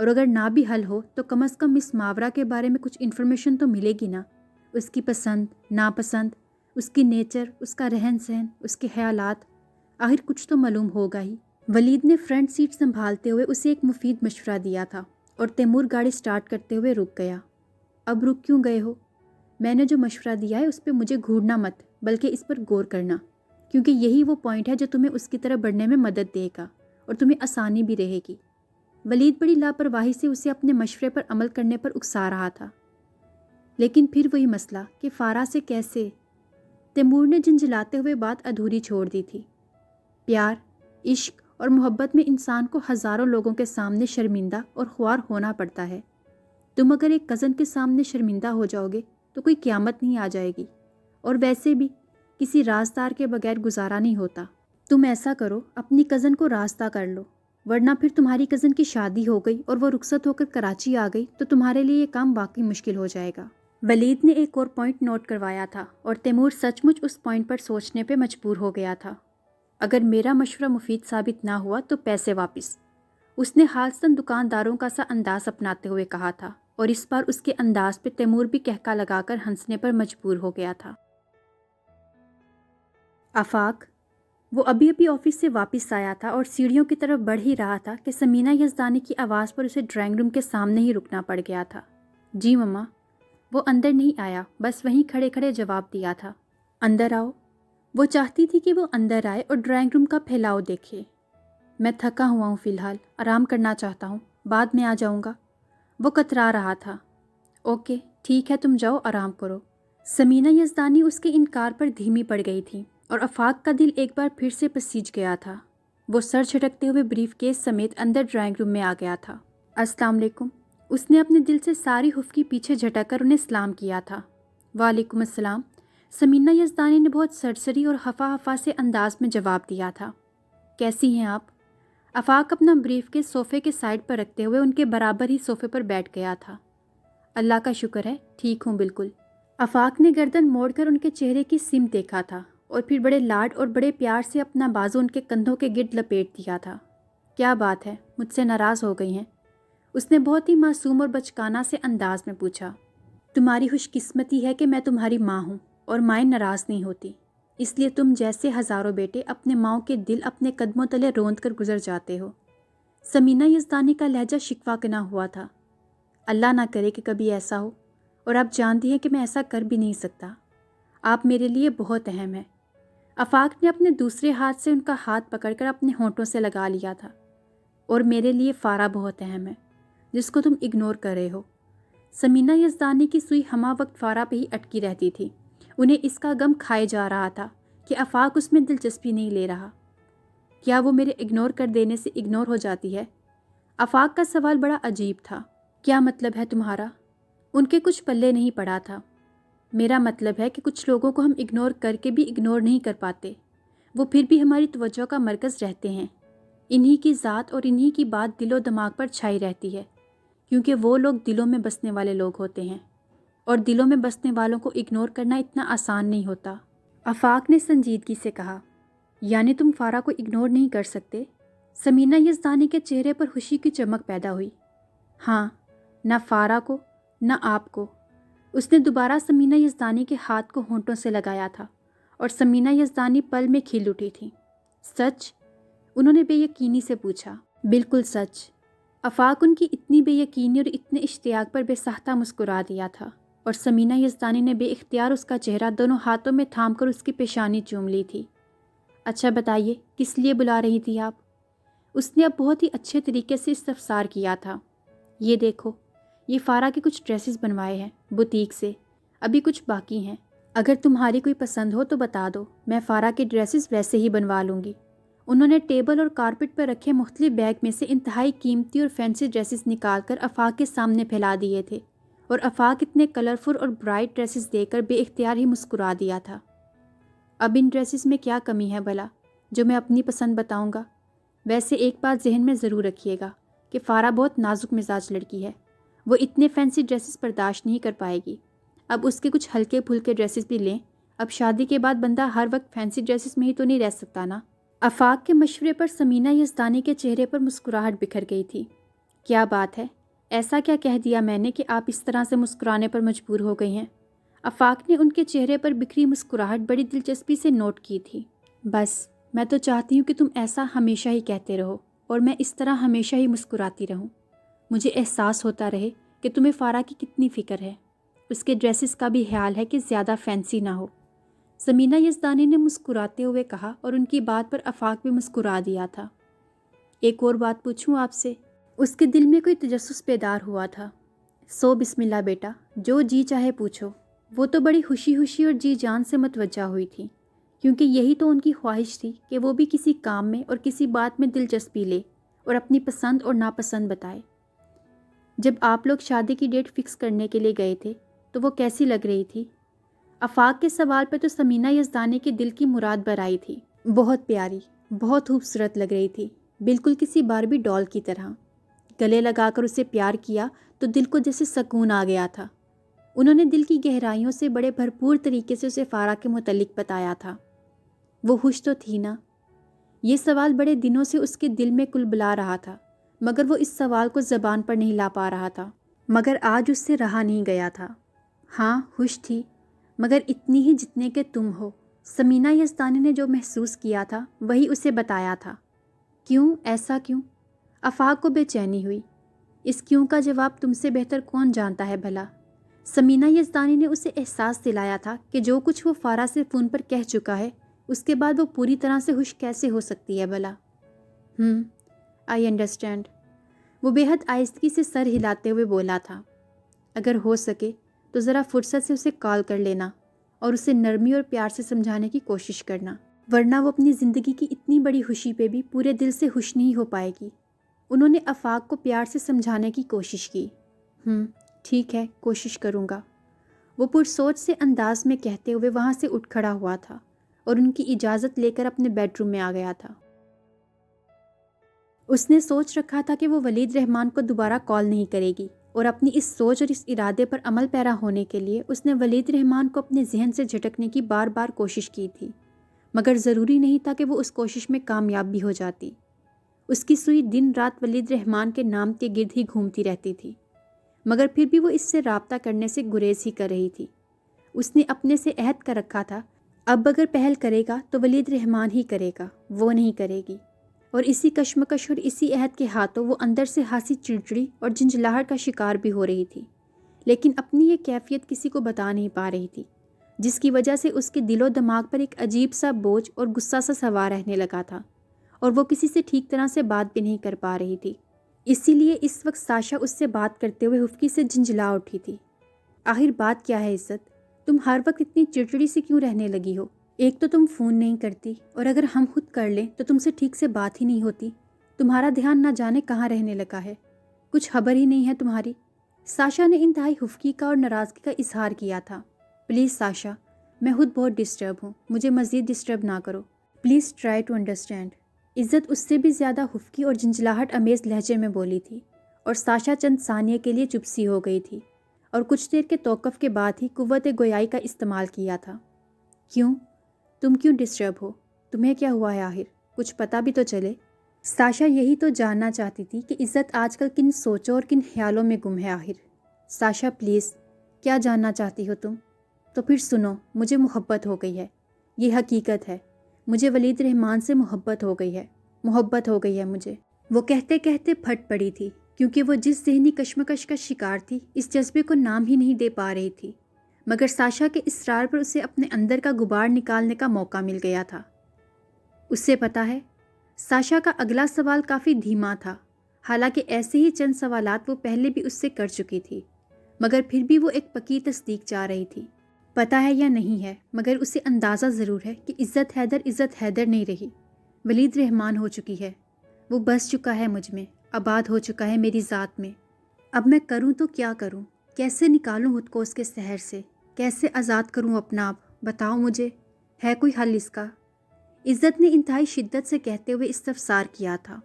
اور اگر نہ بھی حل ہو تو کم از کم اس ماورا کے بارے میں کچھ انفارمیشن تو ملے گی نا، اس کی پسند ناپسند، اس کی نیچر، اس کا رہن سہن، اس کے خیالات، آخر کچھ تو معلوم ہوگا ہی۔ ولید نے فرنٹ سیٹ سنبھالتے ہوئے اسے ایک مفید مشورہ دیا تھا اور تیمور گاڑی سٹارٹ کرتے ہوئے رک گیا۔ اب رک کیوں گئے ہو؟ میں نے جو مشورہ دیا ہے اس پہ مجھے گھورنا مت، بلکہ اس پر غور کرنا، کیونکہ یہی وہ پوائنٹ ہے جو تمہیں اس کی طرف بڑھنے میں مدد دے گا اور تمہیں آسانی بھی رہے گی۔ ولید بڑی لاپرواہی سے اسے اپنے مشورے پر عمل کرنے پر اکسا رہا تھا، لیکن پھر وہی مسئلہ کہ فارا سے کیسے؟ تیمور نے جھنجھلاتے ہوئے بات ادھوری چھوڑ دی تھی۔ پیار، عشق اور محبت میں انسان کو ہزاروں لوگوں کے سامنے شرمندہ اور خوار ہونا پڑتا ہے۔ تم اگر ایک کزن کے سامنے شرمندہ ہو جاؤ گے تو کوئی قیامت نہیں آ جائے گی، اور ویسے بھی کسی رازدار کے بغیر گزارا نہیں ہوتا۔ تم ایسا کرو، اپنی کزن کو راستہ کر لو، ورنہ پھر تمہاری کزن کی شادی ہو گئی اور وہ رخصت ہو کر کراچی آ گئی تو تمہارے لیے یہ کام واقعی مشکل ہو جائے گا۔ ولید نے ایک اور پوائنٹ نوٹ کروایا تھا اور تیمور سچ مچ اس پوائنٹ پر سوچنے پہ مجبور ہو گیا تھا۔ اگر میرا مشورہ مفید ثابت نہ ہوا تو پیسے واپس، اس نے حالتاً دکانداروں کا سا انداز اپناتے ہوئے کہا تھا، اور اس بار اس کے انداز پہ تیمور بھی کہکا لگا کر ہنسنے پر مجبور ہو گیا تھا۔ آفاق، وہ ابھی آفس سے واپس آیا تھا اور سیڑھیوں کی طرف بڑھ ہی رہا تھا کہ سمینہ یزدانی کی آواز پر اسے ڈرائنگ روم کے سامنے ہی رکنا پڑ گیا تھا۔ جی مما۔ وہ اندر نہیں آیا، بس وہیں کھڑے کھڑے جواب دیا تھا۔ اندر آؤ۔ وہ چاہتی تھی کہ وہ اندر آئے اور ڈرائنگ روم کا پھیلاؤ دیکھے۔ میں تھکا ہوا ہوں، فی الحال آرام کرنا چاہتا ہوں، بعد میں آ جاؤں گا۔ وہ کترا رہا تھا۔ اوکے ٹھیک ہے، تم جاؤ آرام کرو۔ سمینہ یزدانی اس کے انکار پر دھیمی پڑ گئی تھی اور آفاق کا دل ایک بار پھر سے پسیج گیا تھا۔ وہ سر جھٹکتے ہوئے بریف کیس سمیت اندر ڈرائنگ روم میں آ گیا تھا۔ السلام علیکم۔ اس نے اپنے دل سے ساری خفگی پیچھے جھٹک کر انہیں سلام کیا تھا۔ وعلیکم السلام۔ سمینہ یزدانی نے بہت سرسری اور خفا خفا سے انداز میں جواب دیا تھا۔ کیسی ہیں آپ؟ آفاق اپنا بریف کیس صوفے کے سائڈ پر رکھتے ہوئے ان کے برابر ہی صوفے پر بیٹھ گیا تھا۔ اللہ کا شکر ہے، ٹھیک ہوں بالکل۔ آفاق نے گردن موڑ کر ان کے چہرے کی سمت دیکھا تھا اور پھر بڑے لاڈ اور بڑے پیار سے اپنا بازو ان کے کندھوں کے گرد لپیٹ دیا تھا۔ کیا بات ہے، مجھ سے ناراض ہو گئی ہیں؟ اس نے بہت ہی معصوم اور بچکانہ سے انداز میں پوچھا۔ تمہاری خوش قسمتی ہے کہ میں تمہاری ماں ہوں، اور مائیں ناراض نہیں ہوتی، اس لیے تم جیسے ہزاروں بیٹے اپنے ماؤں کے دل اپنے قدموں تلے روند کر گزر جاتے ہو۔ سمینہ یزدانی کا لہجہ شکوہ کے نہ ہوا تھا۔ اللہ نہ کرے کہ کبھی ایسا ہو، اور آپ جانتی ہیں کہ میں ایسا کر بھی نہیں سکتا۔ آپ میرے لیے بہت اہم ہیں۔ آفاق نے اپنے دوسرے ہاتھ سے ان کا ہاتھ پکڑ کر اپنے ہونٹوں سے لگا لیا تھا۔ اور میرے لیے فارا بہت اہم ہے، جس کو تم اگنور کر رہے ہو۔ سمینہ یزدانی کی سوئی ہمہ وقت فارا پہ ہی اٹکی رہتی تھی۔ انہیں اس کا غم کھائے جا رہا تھا کہ آفاق اس میں دلچسپی نہیں لے رہا۔ کیا وہ میرے اگنور کر دینے سے اگنور ہو جاتی ہے؟ آفاق کا سوال بڑا عجیب تھا۔ کیا مطلب ہے تمہارا؟ ان کے کچھ پلے نہیں پڑا تھا۔ میرا مطلب ہے کہ کچھ لوگوں کو ہم اگنور کر کے بھی اگنور نہیں کر پاتے، وہ پھر بھی ہماری توجہ کا مرکز رہتے ہیں۔ انہی کی ذات اور انہی کی بات دل و دماغ پر چھائی رہتی ہے، کیونکہ وہ لوگ دلوں میں بسنے والے لوگ ہوتے ہیں، اور دلوں میں بسنے والوں کو اگنور کرنا اتنا آسان نہیں ہوتا۔ آفاق نے سنجیدگی سے کہا۔ یعنی تم فارا کو اگنور نہیں کر سکتے؟ سمینہ یزدانی کے چہرے پر خوشی کی چمک پیدا ہوئی۔ ہاں، نہ فارا کو نہ آپ کو۔ اس نے دوبارہ سمینہ یزدانی کے ہاتھ کو ہونٹوں سے لگایا تھا، اور سمینہ یزدانی پل میں کھل اٹھی تھی۔ سچ؟ انہوں نے بے یقینی سے پوچھا۔ بالکل سچ۔ آفاق ان کی اتنی بے یقینی اور اتنے اشتیاق پر بے ساختہ مسکرا دیا تھا، اور سمینہ یزدانی نے بے اختیار اس کا چہرہ دونوں ہاتھوں میں تھام کر اس کی پیشانی چوم لی تھی۔ اچھا بتائیے، کس لیے بلا رہی تھی آپ؟ اس نے اب بہت ہی اچھے طریقے سے استفسار کیا تھا۔ یہ دیکھو، یہ فارا کے کچھ ڈریسز بنوائے ہیں بوتیک سے، ابھی کچھ باقی ہیں۔ اگر تمہاری کوئی پسند ہو تو بتا دو، میں فارا کے ڈریسز ویسے ہی بنوا لوں گی۔ انہوں نے ٹیبل اور کارپٹ پر رکھے مختلف بیگ میں سے انتہائی قیمتی اور فینسی ڈریسز نکال کر آفاق کے سامنے پھیلا دیے تھے، اور آفاق اتنے کلرفل اور برائٹ ڈریسز دیکھ کر بے اختیار ہی مسکرا دیا تھا۔ اب ان ڈریسز میں کیا کمی ہے بھلا جو میں اپنی پسند بتاؤں گا؟ ویسے ایک بات ذہن میں ضرور رکھیے گا کہ فارا بہت نازک مزاج لڑکی ہے، وہ اتنے فینسی ڈریسز برداشت نہیں کر پائے گی۔ اب اس کے کچھ ہلکے پھلکے ڈریسز بھی لیں، اب شادی کے بعد بندہ ہر وقت فینسی ڈریسز میں ہی تو نہیں رہ سکتا نا۔ آفاق کے مشورے پر سمینہ یزدانی کے چہرے پر مسکراہٹ بکھر گئی تھی۔ کیا بات ہے، ایسا کیا کہہ دیا میں نے کہ آپ اس طرح سے مسکرانے پر مجبور ہو گئی ہیں؟ آفاق نے ان کے چہرے پر بکھری مسکراہٹ بڑی دلچسپی سے نوٹ کی تھی۔ بس میں تو چاہتی ہوں کہ تم ایسا ہمیشہ ہی کہتے رہو اور میں اس طرح ہمیشہ ہی مسکراتی رہوں۔ مجھے احساس ہوتا رہے کہ تمہیں فارا کی کتنی فکر ہے، اس کے ڈریسز کا بھی خیال ہے کہ زیادہ فینسی نہ ہو۔ سمینہ یزدانی نے مسکراتے ہوئے کہا اور ان کی بات پر آفاق بھی مسکرا دیا تھا۔ ایک اور بات پوچھوں آپ سے؟ اس کے دل میں کوئی تجسس بیدار ہوا تھا۔ سو بسم اللہ بیٹا، جو جی چاہے پوچھو۔ وہ تو بڑی خوشی اور جی جان سے متوجہ ہوئی تھی، کیونکہ یہی تو ان کی خواہش تھی کہ وہ بھی کسی کام میں اور کسی بات میں دلچسپی لے اور اپنی پسند اور ناپسند بتائے۔ جب آپ لوگ شادی کی ڈیٹ فکس کرنے کے لیے گئے تھے تو وہ کیسی لگ رہی تھی؟ آفاق کے سوال پہ تو سمینہ یزدانی کے دل کی مراد بر آئی تھی۔ بہت پیاری، بہت خوبصورت لگ رہی تھی، بالکل کسی باربی ڈال کی طرح۔ گلے لگا کر اسے پیار کیا تو دل کو جیسے سکون آ گیا تھا۔ انہوں نے دل کی گہرائیوں سے بڑے بھرپور طریقے سے اسے فارا کے متعلق بتایا تھا۔ وہ خوش تو تھی نا؟ یہ سوال بڑے دنوں سے اس کے دل میں کلبلا رہا تھا، مگر وہ اس سوال کو زبان پر نہیں لا پا رہا تھا، مگر آج اس سے رہا نہیں گیا تھا۔ ہاں خوش تھی، مگر اتنی ہی جتنے کہ تم ہو۔ سمینہ یزدانی نے جو محسوس کیا تھا وہی اسے بتایا تھا۔ کیوں؟ ایسا کیوں؟ آفاق کو بے چینی ہوئی۔ اس کیوں کا جواب تم سے بہتر کون جانتا ہے بھلا؟ سمینہ یزدانی نے اسے احساس دلایا تھا کہ جو کچھ وہ فارا سے فون پر کہہ چکا ہے، اس کے بعد وہ پوری طرح سے خوش کیسے ہو سکتی ہے بھلا؟ I understand. وہ بے حد آہستگی سے سر ہلاتے ہوئے بولا تھا۔ اگر ہو سکے تو ذرا فرصت سے اسے کال کر لینا اور اسے نرمی اور پیار سے سمجھانے کی کوشش کرنا، ورنہ وہ اپنی زندگی کی اتنی بڑی خوشی پہ بھی پورے دل سے خوش نہیں ہو پائے گی۔ انہوں نے آفاق کو پیار سے سمجھانے کی کوشش کی۔ ٹھیک ہے، کوشش کروں گا، وہ پرسوچ سے انداز میں کہتے ہوئے وہاں سے اٹھ کھڑا ہوا تھا اور ان کی اجازت لے کر اپنے بیڈ روم میں آ گیا تھا۔ اس نے سوچ رکھا تھا کہ وہ ولید رحمان کو دوبارہ کال نہیں کرے گی، اور اپنی اس سوچ اور اس ارادے پر عمل پیرا ہونے کے لیے اس نے ولید رحمان کو اپنے ذہن سے جھٹکنے کی بار بار کوشش کی تھی، مگر ضروری نہیں تھا کہ وہ اس کوشش میں کامیاب بھی ہو جاتی۔ اس کی سوئی دن رات ولید رحمان کے نام کے گرد ہی گھومتی رہتی تھی، مگر پھر بھی وہ اس سے رابطہ کرنے سے گریز ہی کر رہی تھی۔ اس نے اپنے سے عہد کر رکھا تھا، اب اگر پہل کرے گا تو ولید رحمان ہی کرے گا، وہ نہیں کرے گی۔ اور اسی کشمکش اور اسی عہد کے ہاتھوں وہ اندر سے ہنسی چڑچڑی اور جھنجھلاہٹ کا شکار بھی ہو رہی تھی، لیکن اپنی یہ کیفیت کسی کو بتا نہیں پا رہی تھی، جس کی وجہ سے اس کے دل و دماغ پر ایک عجیب سا بوجھ اور غصہ سا سوار رہنے لگا تھا، اور وہ کسی سے ٹھیک طرح سے بات بھی نہیں کر پا رہی تھی۔ اسی لیے اس وقت ساشا اس سے بات کرتے ہوئے ہفکی سے جھنجھلا اٹھی تھی۔ آخر بات کیا ہے عزت؟ تم ہر وقت اتنی چڑچڑی سے کیوں رہنے لگی ہو؟ ایک تو تم فون نہیں کرتی، اور اگر ہم خود کر لیں تو تم سے ٹھیک سے بات ہی نہیں ہوتی۔ تمہارا دھیان نہ جانے کہاں رہنے لگا ہے، کچھ خبر ہی نہیں ہے تمہاری۔ ساشا نے انتہائی خفگی کا اور ناراضگی کا اظہار کیا تھا۔ پلیز ساشا، میں خود بہت ڈسٹرب ہوں، مجھے مزید ڈسٹرب نہ کرو، پلیز ٹرائی ٹو انڈرسٹینڈ۔ عزت اس سے بھی زیادہ خفگی اور جھنجھلاہٹ امیز لہجے میں بولی تھی، اور ساشا چند ثانیے کے لیے چپ سی ہو گئی تھی، اور کچھ دیر کے توقف کے بعد ہی قوت گویائی کا استعمال کیا تھا۔ کیوں؟ تم کیوں ڈسٹرب ہو؟ تمہیں کیا ہوا ہے آخر؟ کچھ پتہ بھی تو چلے۔ ساشا یہی تو جاننا چاہتی تھی کہ عزت آج کل کن سوچوں اور کن خیالوں میں گم ہے آخر۔ ساشا پلیز، کیا جاننا چاہتی ہو تم؟ تو پھر سنو، مجھے محبت ہو گئی ہے، یہ حقیقت ہے، مجھے ولید رحمان سے محبت ہو گئی ہے مجھے۔ وہ کہتے کہتے پھٹ پڑی تھی، کیونکہ وہ جس ذہنی کشمکش کا شکار تھی اس جذبے کو نام ہی نہیں دے پا رہی تھی، مگر ساشا کے اصرار پر اسے اپنے اندر کا غبار نکالنے کا موقع مل گیا تھا۔ اسے پتا ہے، ساشا کا اگلا سوال کافی دھیما تھا، حالانکہ ایسے ہی چند سوالات وہ پہلے بھی اس سے کر چکی تھی، مگر پھر بھی وہ ایک پکی تصدیق چاہ رہی تھی۔ پتہ ہے یا نہیں ہے، مگر اسے اندازہ ضرور ہے کہ عزت حیدر نہیں رہی، ولید رحمان ہو چکی ہے، وہ بس چکا ہے مجھ میں، آباد ہو چکا ہے میری ذات میں۔ اب میں کروں تو کیا کروں؟ کیسے نکالوں خود کو اس کے سحر سے؟ کیسے آزاد کروں اپنا آپ؟ بتاؤ مجھے، ہے کوئی حل اس کا؟ عزت نے انتہائی شدت سے کہتے ہوئے استفسار کیا تھا،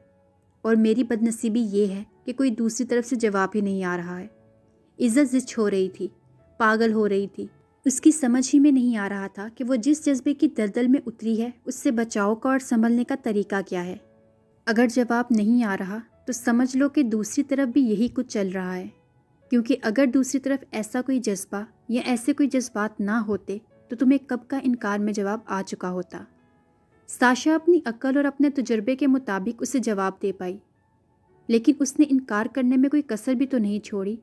اور میری بدنصیبی یہ ہے کہ کوئی دوسری طرف سے جواب ہی نہیں آ رہا ہے۔ عزت زچ ہو رہی تھی، پاگل ہو رہی تھی، اس کی سمجھ ہی میں نہیں آ رہا تھا کہ وہ جس جذبے کی دلدل میں اتری ہے اس سے بچاؤ کا اور سنبھلنے کا طریقہ کیا ہے۔ اگر جواب نہیں آ رہا تو سمجھ لو کہ دوسری طرف بھی یہی کچھ چل رہا ہے، کیونکہ اگر دوسری طرف ایسا کوئی جذبہ یا ایسے کوئی جذبات نہ ہوتے تو تمہیں کب کا انکار میں جواب آ چکا ہوتا۔ ساشا اپنی عقل اور اپنے تجربے کے مطابق اسے جواب دے پائی، لیکن اس نے انکار کرنے میں کوئی کسر بھی تو نہیں چھوڑی۔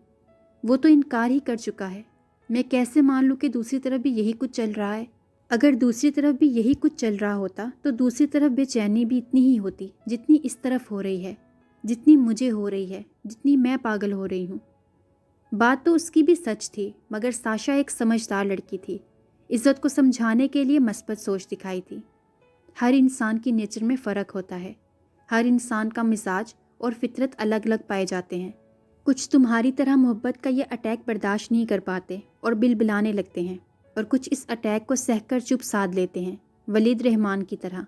وہ تو انکار ہی کر چکا ہے، میں کیسے مان لوں کہ دوسری طرف بھی یہی کچھ چل رہا ہے؟ اگر دوسری طرف بھی یہی کچھ چل رہا ہوتا تو دوسری طرف بے چینی بھی اتنی ہی ہوتی جتنی اس طرف ہو رہی ہے، جتنی مجھے ہو رہی ہے، جتنی میں پاگل ہو رہی ہوں۔ بات تو اس کی بھی سچ تھی، مگر ساشا ایک سمجھدار لڑکی تھی، عزت کو سمجھانے کے لیے مثبت سوچ دکھائی تھی۔ ہر انسان کی نیچر میں فرق ہوتا ہے، ہر انسان کا مزاج اور فطرت الگ الگ پائے جاتے ہیں۔ کچھ تمہاری طرح محبت کا یہ اٹیک برداشت نہیں کر پاتے اور بلبلانے لگتے ہیں، اور کچھ اس اٹیک کو سہ کر چپ سادھ لیتے ہیں، ولید رحمان کی طرح۔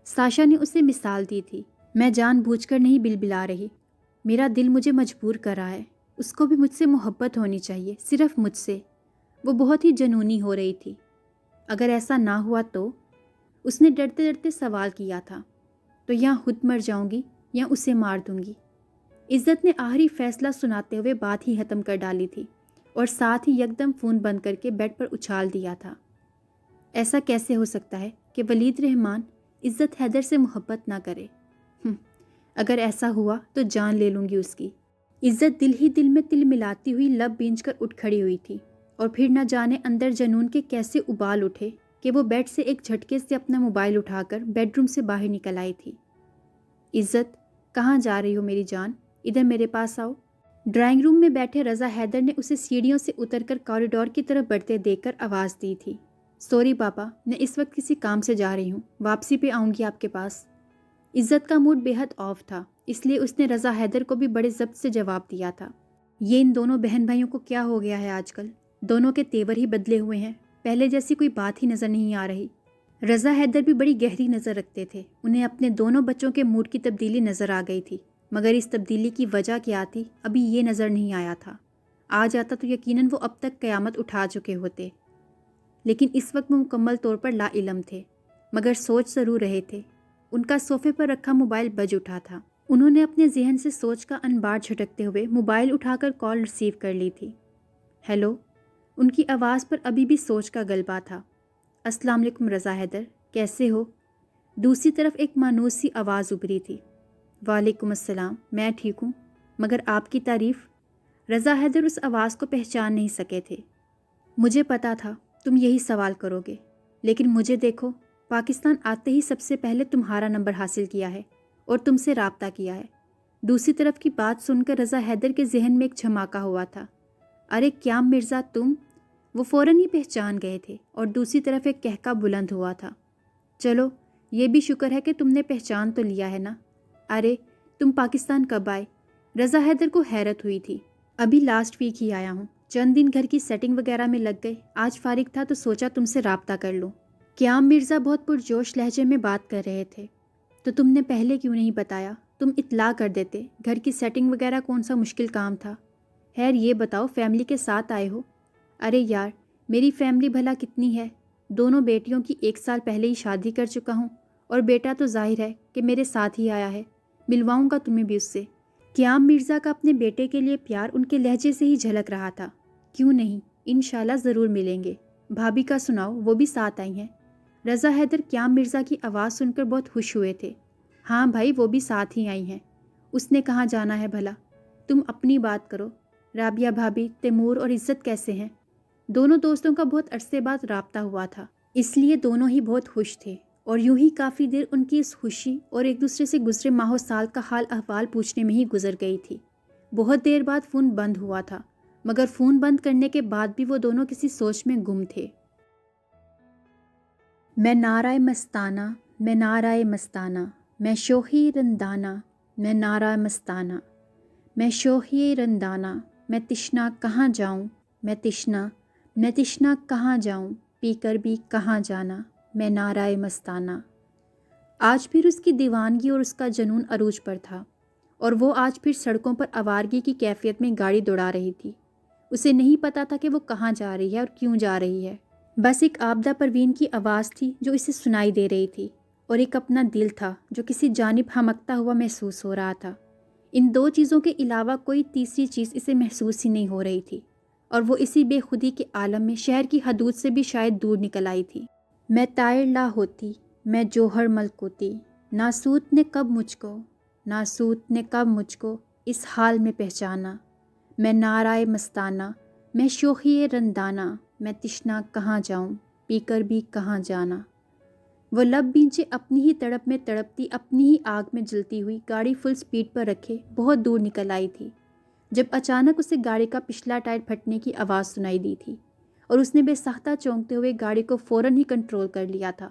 ساشا نے اسے مثال دی تھی، میں جان بوجھ کر نہیں بلبلا رہی، میرا دل مجھے مجبور کر رہا ہے، اس کو بھی مجھ سے محبت ہونی چاہیے، صرف مجھ سے۔ وہ بہت ہی جنونی ہو رہی تھی۔ اگر ایسا نہ ہوا تو؟ اس نے ڈرتے ڈرتے سوال کیا تھا، تو یا خود مر جاؤں گی یا اسے مار دوں گی۔ عزت نے آخری فیصلہ سناتے ہوئے بات ہی ختم کر ڈالی تھی اور ساتھ ہی یکدم فون بند کر کے بیڈ پر اچھال دیا تھا۔ ایسا کیسے ہو سکتا ہے کہ ولید رحمان عزت حیدر سے محبت نہ کرے؟ اگر ایسا ہوا تو جان لے لوں گی اس کی۔ عزت دل ہی دل میں تل ملاتی ہوئی لب بینچ کر اٹھ کھڑی ہوئی تھی، اور پھر نہ جانے اندر جنون کے کیسے ابال اٹھے کہ وہ بیڈ سے ایک جھٹکے سے اپنا موبائل اٹھا کر بیڈ روم سے باہر نکل آئی تھی۔ عزت، کہاں جا رہی ہو میری جان؟ ادھر میرے پاس آؤ۔ ڈرائنگ روم میں بیٹھے رضا حیدر نے اسے سیڑھیوں سے اتر کر کوریڈور کی طرف بڑھتے دیکھ کر آواز دی تھی، سوری پاپا، میں اس وقت کسی کام سے جا رہی ہوں، واپسی پہ آؤں گی آپ کے پاس۔ عزت کا موڈ بے حد آف تھا، اس لیے اس نے رضا حیدر کو بھی بڑے ضبط سے جواب دیا تھا۔ یہ ان دونوں بہن بھائیوں کو کیا ہو گیا ہے آج کل؟ دونوں کے تیور ہی بدلے ہوئے ہیں، پہلے جیسی کوئی بات ہی نظر نہیں آ رہی۔ رضا حیدر بھی بڑی گہری نظر رکھتے تھے، انہیں اپنے دونوں بچوں کے موڈ کی تبدیلی نظر آ گئی تھی، مگر اس تبدیلی کی وجہ کیا تھی ابھی یہ نظر نہیں آیا تھا۔ آ جاتا تو یقیناً وہ اب تک قیامت اٹھا چکے ہوتے، لیکن اس وقت وہ مکمل طور پر لا علم تھے، مگر سوچ ضرور رہے تھے۔ ان کا صوفے پر رکھا موبائل بج اٹھا تھا۔ انہوں نے اپنے ذہن سے سوچ کا انبار جھٹکتے ہوئے موبائل اٹھا کر کال ریسیو کر لی تھی۔ ہیلو، ان کی آواز پر ابھی بھی سوچ کا غلبہ تھا۔ السلام علیکم رضا حیدر، کیسے ہو؟ دوسری طرف ایک مانوس سی آواز ابھری تھی۔ وعلیکم السلام، میں ٹھیک ہوں، مگر آپ کی تعریف؟ رضا حیدر اس آواز کو پہچان نہیں سکے تھے۔ مجھے پتا تھا تم یہی سوال کرو گے، لیکن مجھے دیکھو، پاکستان آتے ہی سب سے پہلے تمہارا نمبر حاصل کیا ہے اور تم سے رابطہ کیا ہے۔ دوسری طرف کی بات سن کر رضا حیدر کے ذہن میں ایک جھماکا ہوا تھا۔ ارے قیام مرزا تم؟ وہ فوراً ہی پہچان گئے تھے اور دوسری طرف ایک کہکا بلند ہوا تھا۔ چلو، یہ بھی شکر ہے کہ تم نے پہچان تو لیا ہے نا۔ ارے تم پاکستان کب آئے؟ رضا حیدر کو حیرت ہوئی تھی۔ ابھی لاسٹ ویک ہی آیا ہوں، چند دن گھر کی سیٹنگ وغیرہ میں لگ گئے، آج فارغ تھا تو سوچا تم سے رابطہ کر لوں۔ قیام مرزا بہت پرجوش لہجے میں بات کر رہے تھے۔ تو تم نے پہلے کیوں نہیں بتایا؟ تم اطلاع کر دیتے، گھر کی سیٹنگ وغیرہ کون سا مشکل کام تھا۔ خیر یہ بتاؤ، فیملی کے ساتھ آئے ہو؟ ارے یار، میری فیملی بھلا کتنی ہے، دونوں بیٹیوں کی 1 سال پہلے ہی شادی کر چکا ہوں، اور بیٹا تو ظاہر ہے کہ میرے ساتھ ہی آیا ہے، ملواؤں گا تمہیں بھی اس سے۔ قیام مرزا کا اپنے بیٹے کے لیے پیار ان کے لہجے سے ہی جھلک رہا تھا۔ کیوں نہیں، انشاءاللہ ضرور ملیں گے۔ بھابھی کا سناؤ، وہ بھی ساتھ آئی ہیں؟ رضا حیدر قیام مرزا کی آواز سن کر بہت خوش ہوئے تھے۔ ہاں بھائی، وہ بھی ساتھ ہی آئی ہیں۔ اس نے کہاں جانا ہے بھلا؟ تم اپنی بات کرو۔ رابعہ بھابھی، تیمور اور عزت کیسے ہیں؟ دونوں دوستوں کا بہت عرصے بعد رابطہ ہوا تھا، اس لیے دونوں ہی بہت خوش تھے، اور یوں ہی کافی دیر ان کی اس خوشی اور ایک دوسرے سے گزرے ماہ و سال کا حال احوال پوچھنے میں ہی گزر گئی تھی۔ بہت دیر بعد فون بند ہوا تھا، مگر فون بند کرنے کے بعد بھی وہ دونوں کسی سوچ میں گم تھے۔ میں نعرہ مستانہ، میں نعرہ مستانہ، میں شوخی رندانہ، میں نعرہ مستانہ، میں شوخی رندانہ، میں تشنا کہاں جاؤں، میں تشنا، میں تشنا کہاں جاؤں، پی کر بھی کہاں جانا، میں نعرہ مستانہ۔ آج پھر اس کی دیوانگی اور اس کا جنون عروج پر تھا، اور وہ آج پھر سڑکوں پر آوارگی کی کیفیت میں گاڑی دوڑا رہی تھی۔ اسے نہیں پتا تھا کہ وہ کہاں جا رہی ہے اور کیوں جا رہی ہے، بس ایک آبدہ پروین کی آواز تھی جو اسے سنائی دے رہی تھی، اور ایک اپنا دل تھا جو کسی جانب ہمکتا ہوا محسوس ہو رہا تھا۔ ان دو چیزوں کے علاوہ کوئی تیسری چیز اسے محسوس ہی نہیں ہو رہی تھی، اور وہ اسی بے خودی کے عالم میں شہر کی حدود سے بھی شاید دور نکل آئی تھی۔ میں طائر لا ہوتی، میں جوہر ملک ہوتی، ناسوت نے کب مجھ کو اس حال میں پہچانا، میں نارائے مستانہ، میں شوخی رندانہ، میں تشنا کہاں جاؤں، پی کر بھی کہاں جانا۔ وہ لب بینچے اپنی ہی تڑپ میں تڑپتی، اپنی ہی آگ میں جلتی ہوئی گاڑی فل سپیڈ پر رکھے بہت دور نکل آئی تھی، جب اچانک اسے گاڑی کا پچھلا ٹائر پھٹنے کی آواز سنائی دی تھی، اور اس نے بے ساختہ چونکتے ہوئے گاڑی کو فوراً ہی کنٹرول کر لیا تھا۔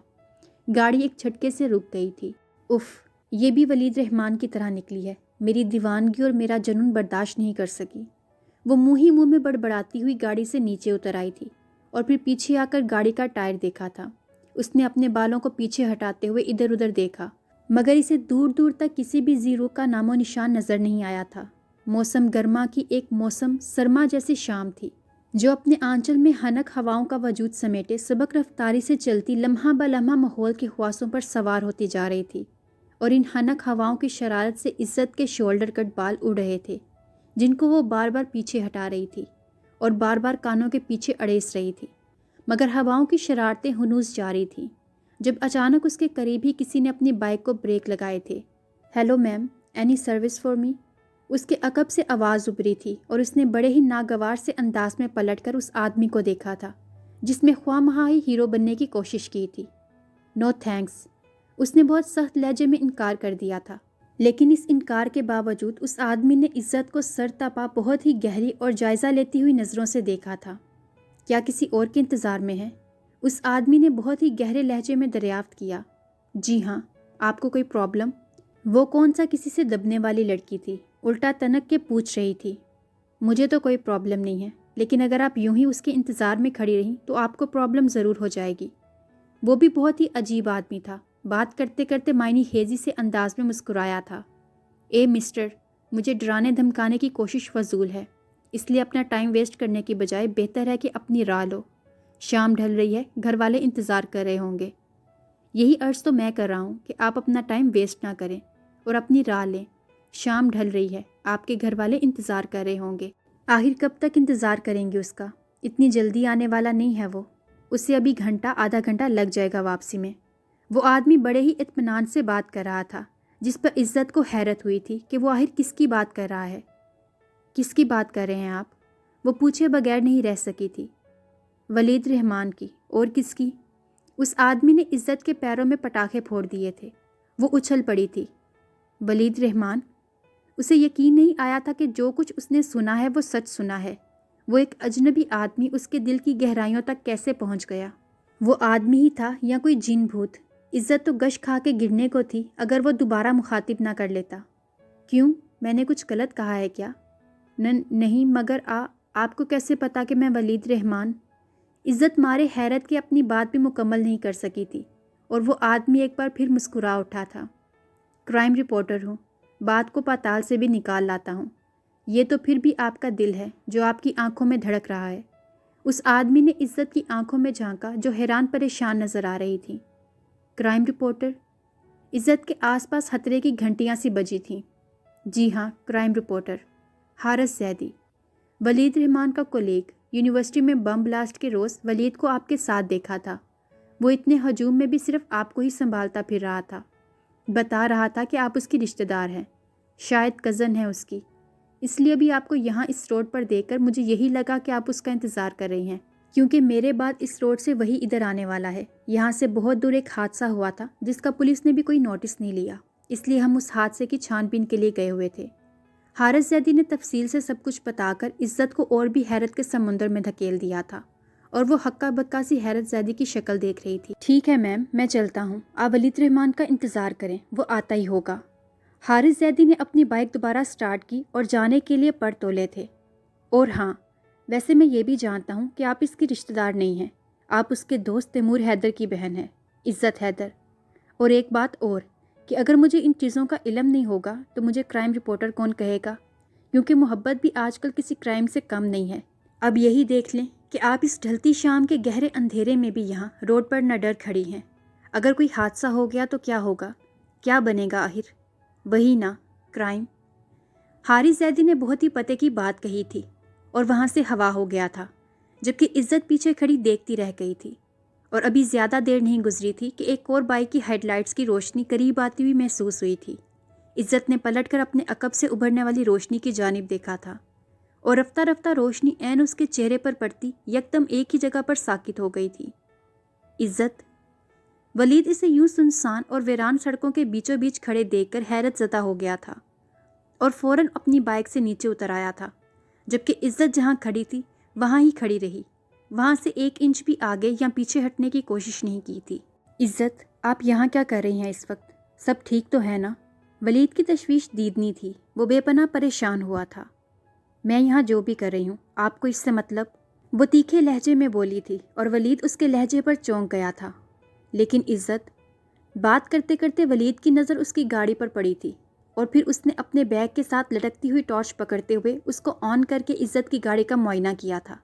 گاڑی ایک جھٹکے سے رک گئی تھی۔ اف، یہ بھی ولید رحمان کی طرح نکلی ہے، میری دیوانگی اور میرا جنون برداشت نہیں کر سکی۔ وہ منہ میں بڑبڑاتی ہوئی گاڑی سے نیچے اتر آئی تھی، اور پھر پیچھے آ کر گاڑی کا ٹائر دیکھا تھا۔ اس نے اپنے بالوں کو پیچھے ہٹاتے ہوئے ادھر ادھر دیکھا، مگر اسے دور دور تک کسی بھی زیرو کا نام و نشان نظر نہیں آیا تھا۔ موسم گرما کی ایک موسم سرما جیسی شام تھی، جو اپنے آنچل میں ہنک ہواؤں کا وجود سمیٹے سبک رفتاری سے چلتی لمحہ بلمحہ ماحول کے خواصوں پر سوار ہوتی جا رہی تھی، اور ان ہنک ہواؤں کی شرارت سے عزت کے شولڈر کٹ بال اڑ رہے تھے، جن کو وہ بار بار پیچھے ہٹا رہی تھی اور بار بار کانوں کے پیچھے اڑیس رہی تھی، مگر ہواؤں کی شرارتیں ہنوز جاری تھیں، جب اچانک اس کے قریب ہی کسی نے اپنی بائک کو بریک لگائے تھے۔ Hello ma'am, any service for me? اس کے عقب سے آواز ابری تھی، اور اس نے بڑے ہی ناگوار سے انداز میں پلٹ کر اس آدمی کو دیکھا تھا جس میں خواہ مخواہ ہی ہیرو بننے کی کوشش کی تھی۔ نو تھینکس، اس نے بہت سخت لہجے میں انکار کر دیا تھا، لیکن اس انکار کے باوجود اس آدمی نے عزت کو سر تا پا بہت ہی گہری اور جائزہ لیتی ہوئی نظروں سے دیکھا تھا۔ کیا کسی اور کے انتظار میں ہے؟ اس آدمی نے بہت ہی گہرے لہجے میں دریافت کیا۔ جی ہاں، آپ کو کوئی پرابلم؟ وہ کون سا کسی سے دبنے والی لڑکی تھی، الٹا تنک کے پوچھ رہی تھی۔ مجھے تو کوئی پرابلم نہیں ہے، لیکن اگر آپ یوں ہی اس کے انتظار میں کھڑی رہیں تو آپ کو پرابلم ضرور ہو جائے گی۔ وہ بھی بہت ہی عجیب آدمی تھا، بات کرتے کرتے معنی خیزی سے انداز میں مسکرایا تھا۔ اے مسٹر، مجھے ڈرانے دھمکانے کی کوشش فضول ہے، اس لیے اپنا ٹائم ویسٹ کرنے کی بجائے بہتر ہے کہ اپنی راہ لو۔ شام ڈھل رہی ہے، گھر والے انتظار کر رہے ہوں گے۔ یہی عرض تو میں کر رہا ہوں کہ آپ اپنا ٹائم ویسٹ نہ کریں اور اپنی راہ لیں۔ شام ڈھل رہی ہے، آپ کے گھر والے انتظار کر رہے ہوں گے۔ آخر کب تک انتظار کریں گے اس کا؟ اتنی جلدی آنے والا نہیں ہے وہ، اسے ابھی گھنٹہ آدھا گھنٹہ لگ جائے گا واپسی میں۔ وہ آدمی بڑے ہی اطمینان سے بات کر رہا تھا، جس پر عزت کو حیرت ہوئی تھی کہ وہ آخر کس کی بات کر رہا ہے۔ کس کی بات کر رہے ہیں آپ؟ وہ پوچھے بغیر نہیں رہ سکی تھی۔ ولید رحمان کی، اور کس کی؟ اس آدمی نے عزت کے پیروں میں پٹاخے پھوڑ دیے تھے۔ وہ اچھل پڑی تھی۔ ولید رحمان؟ اسے یقین نہیں آیا تھا کہ جو کچھ اس نے سنا ہے وہ سچ سنا ہے۔ وہ ایک اجنبی آدمی اس کے دل کی گہرائیوں تک کیسے پہنچ گیا؟ وہ آدمی ہی تھا یا کوئی جن بھوت؟ عزت تو گش کھا کے گرنے کو تھی اگر وہ دوبارہ مخاطب نہ کر لیتا۔ کیوں، میں نے کچھ غلط کہا ہے کیا؟ نہیں، مگر آپ کو کیسے پتا کہ میں ولید رحمان؟ عزت مارے حیرت کے اپنی بات بھی مکمل نہیں کر سکی تھی، اور وہ آدمی ایک بار پھر مسکرا اٹھا تھا۔ کرائم رپورٹر ہوں، بات کو پاتال سے بھی نکال لاتا ہوں۔ یہ تو پھر بھی آپ کا دل ہے جو آپ کی آنکھوں میں دھڑک رہا ہے۔ اس آدمی نے عزت کی آنکھوں میں جھانکا جو حیران پریشان نظر آ رہی تھی۔ Crime reporter? عزت کے آس پاس خطرے کی گھنٹیاں سی بجی تھیں۔ جی ہاں، کرائم رپورٹر حارث زیدی، ولید رحمان کا کولیگ۔ یونیورسٹی میں بم بلاسٹ کے روز ولید کو آپ کے ساتھ دیکھا تھا۔ وہ اتنے ہجوم میں بھی صرف آپ کو ہی سنبھالتا پھر رہا تھا۔ بتا رہا تھا کہ آپ اس کی رشتہ دار ہیں، شاید کزن ہے اس کی، اس لیے بھی آپ کو یہاں اس روڈ پر دیکھ کر مجھے یہی لگا کہ آپ اس کا انتظار کر رہی ہیں، کیونکہ میرے بعد اس روڈ سے وہی ادھر آنے والا ہے۔ یہاں سے بہت دور ایک حادثہ ہوا تھا جس کا پولیس نے بھی کوئی نوٹس نہیں لیا، اس لیے ہم اس حادثے کی چھان بین کے لیے گئے ہوئے تھے۔ حارث زیدی نے تفصیل سے سب کچھ بتا کر عزت کو اور بھی حیرت کے سمندر میں دھکیل دیا تھا، اور وہ ہکا بکا سی حیرت زیدی کی شکل دیکھ رہی تھی۔ ٹھیک ہے میم، میں چلتا ہوں، آپ ولید رحمان کا انتظار کریں، وہ آتا ہی ہوگا۔ حارث زیدی نے اپنی بائک دوبارہ سٹارٹ کی اور جانے کے لیے پر تولے تھے۔ اور ہاں، ویسے میں یہ بھی جانتا ہوں کہ آپ اس کی رشتہ دار نہیں ہیں، آپ اس کے دوست تیمور حیدر کی بہن ہیں، عزت حیدر۔ اور ایک بات اور، کہ اگر مجھے ان چیزوں کا علم نہیں ہوگا تو مجھے کرائم رپورٹر کون کہے گا، کیونکہ محبت بھی آج کل کسی کرائم سے کم نہیں ہے۔ اب یہی دیکھ لیں کہ آپ اس ڈھلتی شام کے گہرے اندھیرے میں بھی یہاں روڈ پر نہ ڈر کھڑی ہیں۔ اگر کوئی حادثہ ہو گیا تو کیا ہوگا؟ کیا بنے گا آخر؟ وہی نا، کرائم۔ حارث زیدی نے بہت ہی پتے کی بات کہی تھی اور وہاں سے ہوا ہو گیا تھا، جبکہ عزت پیچھے کھڑی دیکھتی رہ گئی تھی، اور ابھی زیادہ دیر نہیں گزری تھی کہ ایک اور بائک کی ہیڈ لائٹس کی روشنی قریب آتی ہوئی محسوس ہوئی تھی۔ عزت نے پلٹ کر اپنے عقب سے ابھرنے والی روشنی کی جانب دیکھا تھا، اور رفتہ رفتہ روشنی عین اس کے چہرے پر پڑتی یکدم ایک ہی جگہ پر ساکت ہو گئی تھی۔ عزت! ولید اسے یوں سنسان اور ویران سڑکوں کے بیچوں بیچ کھڑے دیکھ کر حیرت زدہ ہو گیا تھا اور فوراً اپنی بائک سے نیچے اتر آیا تھا، جبکہ عزت جہاں کھڑی تھی وہاں ہی کھڑی رہی، وہاں سے ایک انچ بھی آگے یا پیچھے ہٹنے کی کوشش نہیں کی تھی۔ عزت، آپ یہاں کیا کر رہی ہیں اس وقت؟ سب ٹھیک تو ہے نا؟ ولید کی تشویش دیدنی تھی، وہ بے پناہ پریشان ہوا تھا۔ میں یہاں جو بھی کر رہی ہوں، آپ کو اس سے مطلب؟ وہ تیکھے لہجے میں بولی تھی اور ولید اس کے لہجے پر چونک گیا تھا۔ لیکن عزت، بات کرتے کرتے ولید کی نظر اس کی گاڑی پر پڑی تھی، اور پھر اس نے اپنے بیگ کے ساتھ لٹکتی ہوئی ٹارچ پکڑتے ہوئے اس کو آن کر کے عزت کی گاڑی کا معائنہ کیا تھا،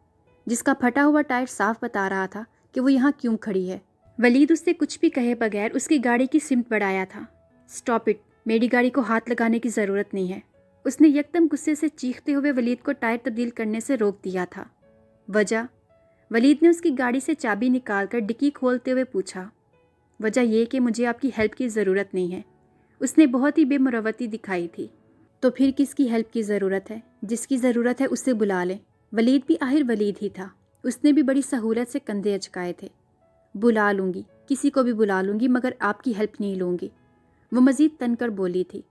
جس کا پھٹا ہوا ٹائر صاف بتا رہا تھا کہ وہ یہاں کیوں کھڑی ہے۔ ولید اس سے کچھ بھی کہے بغیر اس کی گاڑی کی سمت بڑھایا تھا۔ اسٹاپ اٹ، میری گاڑی کو ہاتھ لگانے کی ضرورت نہیں ہے، اس نے یکدم غصے سے چیختے ہوئے ولید کو ٹائر تبدیل کرنے سے روک دیا تھا۔ وجہ؟ ولید نے اس کی گاڑی سے چابی نکال کر ڈکی کھولتے ہوئے پوچھا۔ وجہ یہ کہ مجھے آپ کی ہیلپ کی ضرورت نہیں ہے، اس نے بہت ہی بے مروتی دکھائی تھی۔ تو پھر کس کی ہیلپ کی ضرورت ہے؟ جس کی ضرورت ہے اسے بلا لیں۔ ولید بھی آخر ولید ہی تھا، اس نے بھی بڑی سہولت سے کندھے اچکائے تھے۔ بلا لوں گی، کسی کو بھی بلا لوں گی، مگر آپ کی ہیلپ نہیں لوں گی، وہ مزید تن کر بولی تھی۔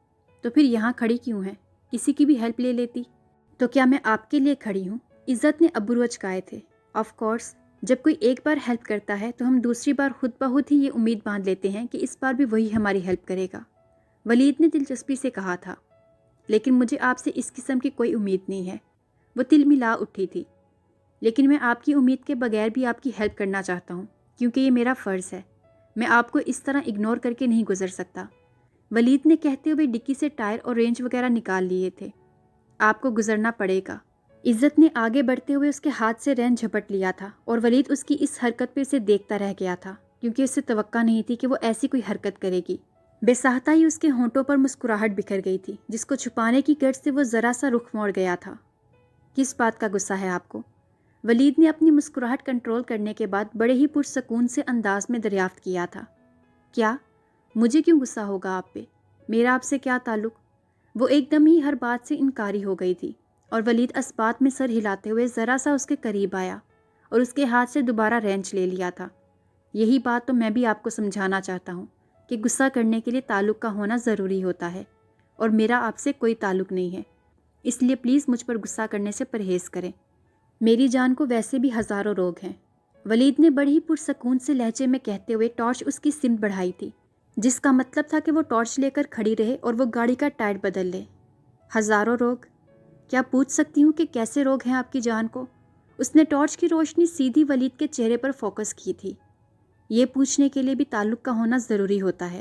تو پھر یہاں کھڑی کیوں ہے؟ کسی کی بھی ہیلپ لے لیتی۔ تو کیا میں آپ کے لیے کھڑی ہوں؟ عزت نے ابرو اچکائے تھے۔ آف کورس، جب کوئی ایک بار ہیلپ کرتا ہے تو ہم دوسری بار خود بخود ہی یہ امید باندھ لیتے ہیں کہ اس بار بھی وہی ہماری ہیلپ کرے گا، ولید نے دلچسپی سے کہا تھا۔ لیکن مجھے آپ سے اس قسم کی کوئی امید نہیں ہے، وہ تلملا اٹھی تھی۔ لیکن میں آپ کی امید کے بغیر بھی آپ کی ہیلپ کرنا چاہتا ہوں، کیونکہ یہ میرا فرض ہے، میں آپ کو اس طرح اگنور کر کے نہیں گزر سکتا، ولید نے کہتے ہوئے ڈکی سے ٹائر اور رینج وغیرہ نکال لیے تھے۔ آپ کو گزرنا پڑے گا۔ عزت نے آگے بڑھتے ہوئے اس کے ہاتھ سے رینج جھپٹ لیا تھا، اور ولید اس کی اس حرکت پہ اسے دیکھتا رہ گیا تھا، کیونکہ اسے توقع نہیں تھی کہ وہ ایسی کوئی حرکت کرے گی۔ بے ساہتا ہی اس کے ہونٹوں پر مسکراہٹ بکھر گئی تھی، جس کو چھپانے کی غرض سے وہ ذرا سا رخ موڑ گیا تھا۔ کس بات کا غصہ ہے آپ کو؟ ولید نے اپنی مسکراہٹ کنٹرول کرنے کے بعد بڑے ہی پرسکون سے انداز میں دریافت کیا تھا۔ کیا؟ مجھے کیوں غصہ ہوگا آپ پہ؟ میرا آپ سے کیا تعلق؟ وہ ایک دم ہی ہر بات سے انکاری ہو گئی تھی، اور ولید اس بات میں سر ہلاتے ہوئے ذرا سا اس کے قریب آیا اور اس کے ہاتھ سے دوبارہ رینچ لے لیا تھا۔ یہی بات تو میں بھی آپ کو سمجھانا چاہتا ہوں کہ غصہ کرنے کے لیے تعلق کا ہونا ضروری ہوتا ہے، اور میرا آپ سے کوئی تعلق نہیں ہے، اس لیے پلیز مجھ پر غصہ کرنے سے پرہیز کریں، میری جان کو ویسے بھی ہزاروں روگ ہیں، ولید نے بڑی ہی پرسکون سے لہجے میں کہتے ہوئے ٹارچ اس کی سمت بڑھائی تھی، جس کا مطلب تھا کہ وہ ٹارچ لے کر کھڑی رہے اور وہ گاڑی کا ٹائر بدل لے۔ ہزاروں روگ؟ کیا پوچھ سکتی ہوں کہ کیسے روگ ہیں آپ کی جان کو؟ اس نے ٹارچ کی روشنی سیدھی ولید کے چہرے پر فوکس کی تھی۔ یہ پوچھنے کے لیے بھی تعلق کا ہونا ضروری ہوتا ہے۔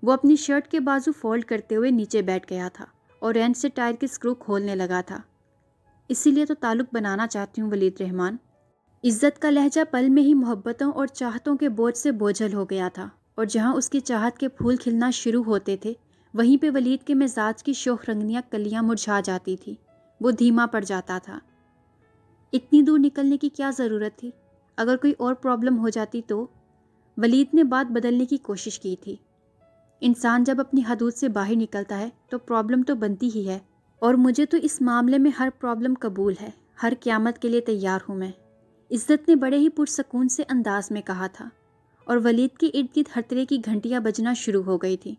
وہ اپنی شرٹ کے بازو فولڈ کرتے ہوئے نیچے بیٹھ گیا تھا اور رینچ سے ٹائر کے سکرو کھولنے لگا تھا۔ اسی لیے تو تعلق بنانا چاہتی ہوں ولید رحمان۔ عزت کا لہجہ پل میں ہی محبتوں اور چاہتوں کے بوجھ سے بوجھل ہو گیا تھا، اور جہاں اس کی چاہت کے پھول کھلنا شروع ہوتے تھے، وہیں پہ ولید کے مزاج کی شوخ رنگنیاں کلیاں مرجھا جاتی تھی، وہ دھیما پڑ جاتا تھا۔ اتنی دور نکلنے کی کیا ضرورت تھی؟ اگر کوئی اور پرابلم ہو جاتی تو؟ ولید نے بات بدلنے کی کوشش کی تھی۔ انسان جب اپنی حدود سے باہر نکلتا ہے تو پرابلم تو بنتی ہی ہے، اور مجھے تو اس معاملے میں ہر پرابلم قبول ہے، ہر قیامت کے لیے تیار ہوں میں، عزت نے بڑے ہی پرسکون سے انداز میں کہا تھا، اور ولید کے ارد گرد ہر طرح کی گھنٹیاں بجنا شروع ہو گئی تھیں۔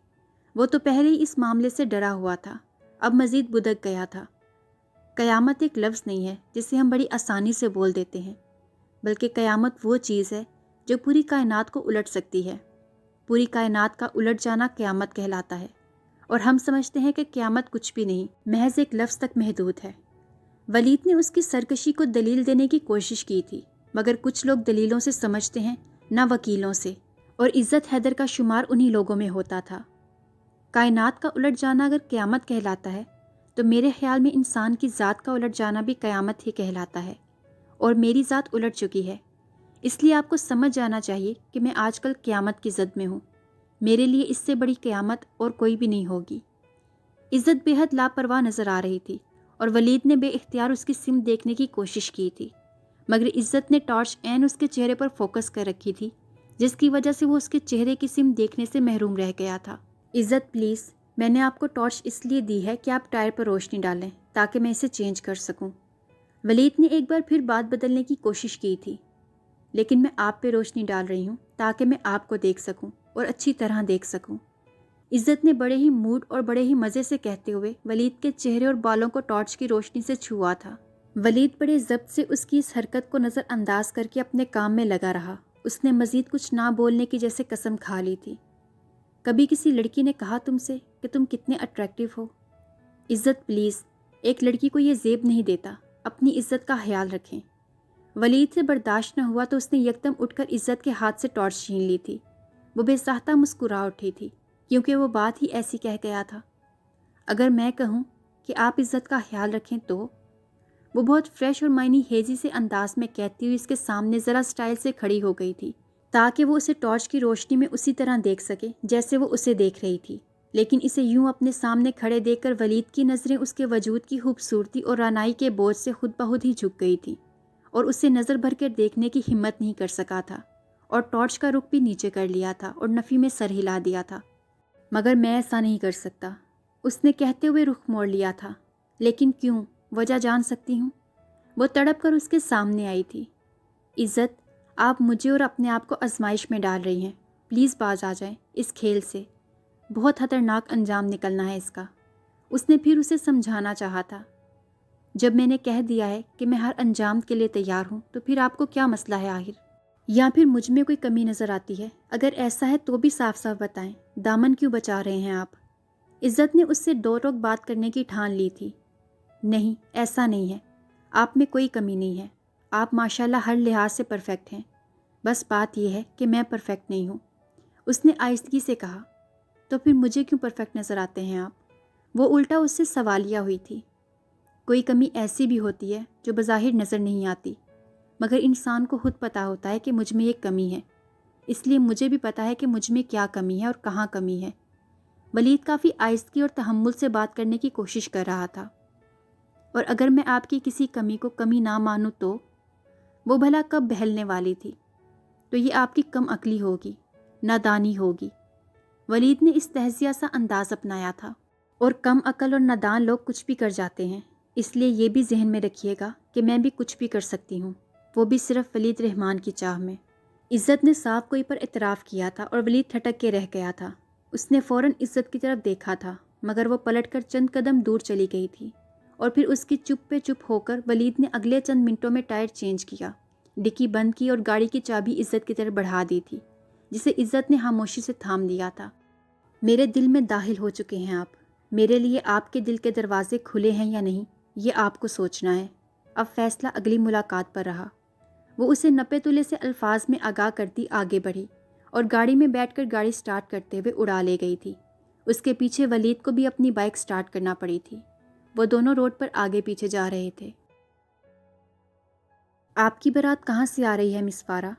وہ تو پہلے ہی اس معاملے سے ڈرا ہوا تھا، اب مزید بدک گیا تھا۔ قیامت ایک لفظ نہیں ہے جسے ہم بڑی آسانی سے بول دیتے ہیں، بلکہ قیامت وہ چیز ہے جو پوری کائنات کو الٹ سکتی ہے۔ پوری کائنات کا الٹ جانا قیامت کہلاتا ہے، اور ہم سمجھتے ہیں کہ قیامت کچھ بھی نہیں، محض ایک لفظ تک محدود ہے۔ ولید نے اس کی سرکشی کو دلیل دینے کی کوشش کی تھی، مگر کچھ لوگ دلیلوں سے سمجھتے ہیں، نہ وکیلوں سے، اور عزت حیدر کا شمار انہی لوگوں میں ہوتا تھا۔ کائنات کا الٹ جانا اگر قیامت کہلاتا ہے تو میرے خیال میں انسان کی ذات کا الٹ جانا بھی قیامت ہی کہلاتا ہے، اور میری ذات الٹ چکی ہے، اس لیے آپ کو سمجھ جانا چاہیے کہ میں آج کل قیامت کی زد میں ہوں، میرے لیے اس سے بڑی قیامت اور کوئی بھی نہیں ہوگی۔ عزت بے حد لاپرواہ نظر آ رہی تھی اور ولید نے بے اختیار اس کی سمت دیکھنے کی کوشش کی تھی، مگر عزت نے ٹارچ عین اس کے چہرے پر فوکس کر رکھی تھی، جس کی وجہ سے وہ اس کے چہرے کی سمت دیکھنے سے محروم رہ گیا تھا۔ عزت پلیز، میں نے آپ کو ٹارچ اس لیے دی ہے کہ آپ ٹائر پر روشنی ڈالیں تاکہ میں اسے چینج کر سکوں۔ ولید نے ایک بار پھر بات بدلنے کی کوشش کی تھی، لیکن میں آپ پہ روشنی ڈال رہی ہوں تاکہ میں آپ کو دیکھ سکوں اور اچھی طرح دیکھ سکوں، عزت نے بڑے ہی موڈ اور بڑے ہی مزے سے کہتے ہوئے ولید کے چہرے اور بالوں کو ٹارچ کی روشنی سے چھوا تھا۔ ولید بڑے ضبط سے اس کی اس حرکت کو نظر انداز کر کے اپنے کام میں لگا رہا۔ اس نے مزید کچھ نہ بولنے کی جیسے قسم کھا لی تھی۔ کبھی کسی لڑکی نے کہا تم سے کہ تم کتنے اٹریکٹیو ہو؟ عزت پلیز، ایک لڑکی کو یہ زیب نہیں دیتا، اپنی عزت کا خیال رکھیں۔ ولید سے برداشت نہ ہوا تو اس نے یکدم اٹھ کر عزت کے ہاتھ سے ٹارچ چھین لی تھی۔ وہ بے ساختہ مسکرا اٹھی تھی کیونکہ وہ بات ہی ایسی کہہ گیا تھا۔ اگر میں کہوں کہ آپ عزت کا خیال رکھیں تو؟ وہ بہت فریش اور معنی ہیزی سے انداز میں کہتی ہوئی اس کے سامنے ذرا سٹائل سے کھڑی ہو گئی تھی تاکہ وہ اسے ٹارچ کی روشنی میں اسی طرح دیکھ سکے جیسے وہ اسے دیکھ رہی تھی، لیکن اسے یوں اپنے سامنے کھڑے دیکھ کر ولید کی نظریں اس کے وجود کی خوبصورتی اور رعنائی کے بوجھ سے خود بخود ہی جھک گئی تھی اور اسے نظر بھر کر دیکھنے کی ہمت نہیں کر سکا تھا اور ٹارچ کا رخ بھی نیچے کر لیا تھا اور نفی میں سر ہلا دیا تھا۔ مگر میں ایسا نہیں کر سکتا، اس نے کہتے ہوئے رخ موڑ لیا تھا۔ لیکن کیوں؟ وجہ جان سکتی ہوں؟ وہ تڑپ کر اس کے سامنے آئی تھی۔ عزت، آپ مجھے اور اپنے آپ کو آزمائش میں ڈال رہی ہیں، پلیز باز آ جائیں اس کھیل سے، بہت خطرناک انجام نکلنا ہے اس کا۔ اس نے پھر اسے سمجھانا چاہا تھا، جب میں نے کہہ دیا ہے کہ میں ہر انجام کے لیے تیار ہوں تو پھر آپ کو کیا مسئلہ ہے آخر؟ یا پھر مجھ میں کوئی کمی نظر آتی ہے؟ اگر ایسا ہے تو بھی صاف صاف بتائیں، دامن کیوں بچا رہے ہیں آپ؟ عزت نے اس سے دو ٹوک بات کرنے کی ٹھان لی تھی۔ نہیں، ایسا نہیں ہے، آپ میں کوئی کمی نہیں ہے، آپ ماشاءاللہ ہر لحاظ سے پرفیکٹ ہیں، بس بات یہ ہے کہ میں پرفیکٹ نہیں ہوں۔ اس نے آہستگی سے کہا، تو پھر مجھے کیوں پرفیکٹ نظر آتے ہیں آپ؟ وہ الٹا اس سے سوالیہ ہوئی تھی۔ کوئی کمی ایسی بھی ہوتی ہے جو بظاہر نظر نہیں آتی، مگر انسان کو خود پتہ ہوتا ہے کہ مجھ میں یہ کمی ہے، اس لیے مجھے بھی پتہ ہے کہ مجھ میں کیا کمی ہے اور کہاں کمی ہے۔ ولید کافی آہستگی اور تحمل سے بات کرنے کی کوشش کر رہا تھا۔ اور اگر میں آپ کی کسی کمی کو کمی نہ مانوں تو؟ وہ بھلا کب بہلنے والی تھی؟ تو یہ آپ کی کم عقلی ہوگی، نادانی ہوگی۔ ولید نے اس تہزیہ سا انداز اپنایا تھا۔ اور کم عقل اور نادان لوگ کچھ بھی کر جاتے ہیں، اس لیے یہ بھی ذہن میں رکھیے گا کہ میں بھی کچھ بھی کر سکتی ہوں، وہ بھی صرف ولید رحمان کی چاہ میں۔ عزت نے صاف کوئی پر اعتراف کیا تھا اور ولید ٹھٹک کے رہ گیا تھا۔ اس نے فوراً عزت کی طرف دیکھا تھا، مگر وہ پلٹ کر چند قدم دور چلی گئی تھی اور پھر اس کی چپ پہ چپ ہو کر ولید نے اگلے چند منٹوں میں ٹائر چینج کیا، ڈکی بند کی اور گاڑی کی چابی عزت کی طرف بڑھا دی تھی، جسے عزت نے خاموشی سے تھام دیا تھا۔ میرے دل میں داخل ہو چکے ہیں آپ، میرے لیے آپ کے دل کے دروازے کھلے ہیں یا نہیں یہ آپ کو سوچنا ہے، اب فیصلہ اگلی ملاقات پر رہا۔ وہ اسے نپے تلے سے الفاظ میں آگاہ کرتی آگے بڑھی اور گاڑی میں بیٹھ کر گاڑی سٹارٹ کرتے ہوئے اڑا لے گئی تھی۔ اس کے پیچھے ولید کو بھی اپنی بائک سٹارٹ کرنا پڑی تھی۔ وہ دونوں روڈ پر آگے پیچھے جا رہے تھے۔ آپ کی بارات کہاں سے آ رہی ہے مس فارا؟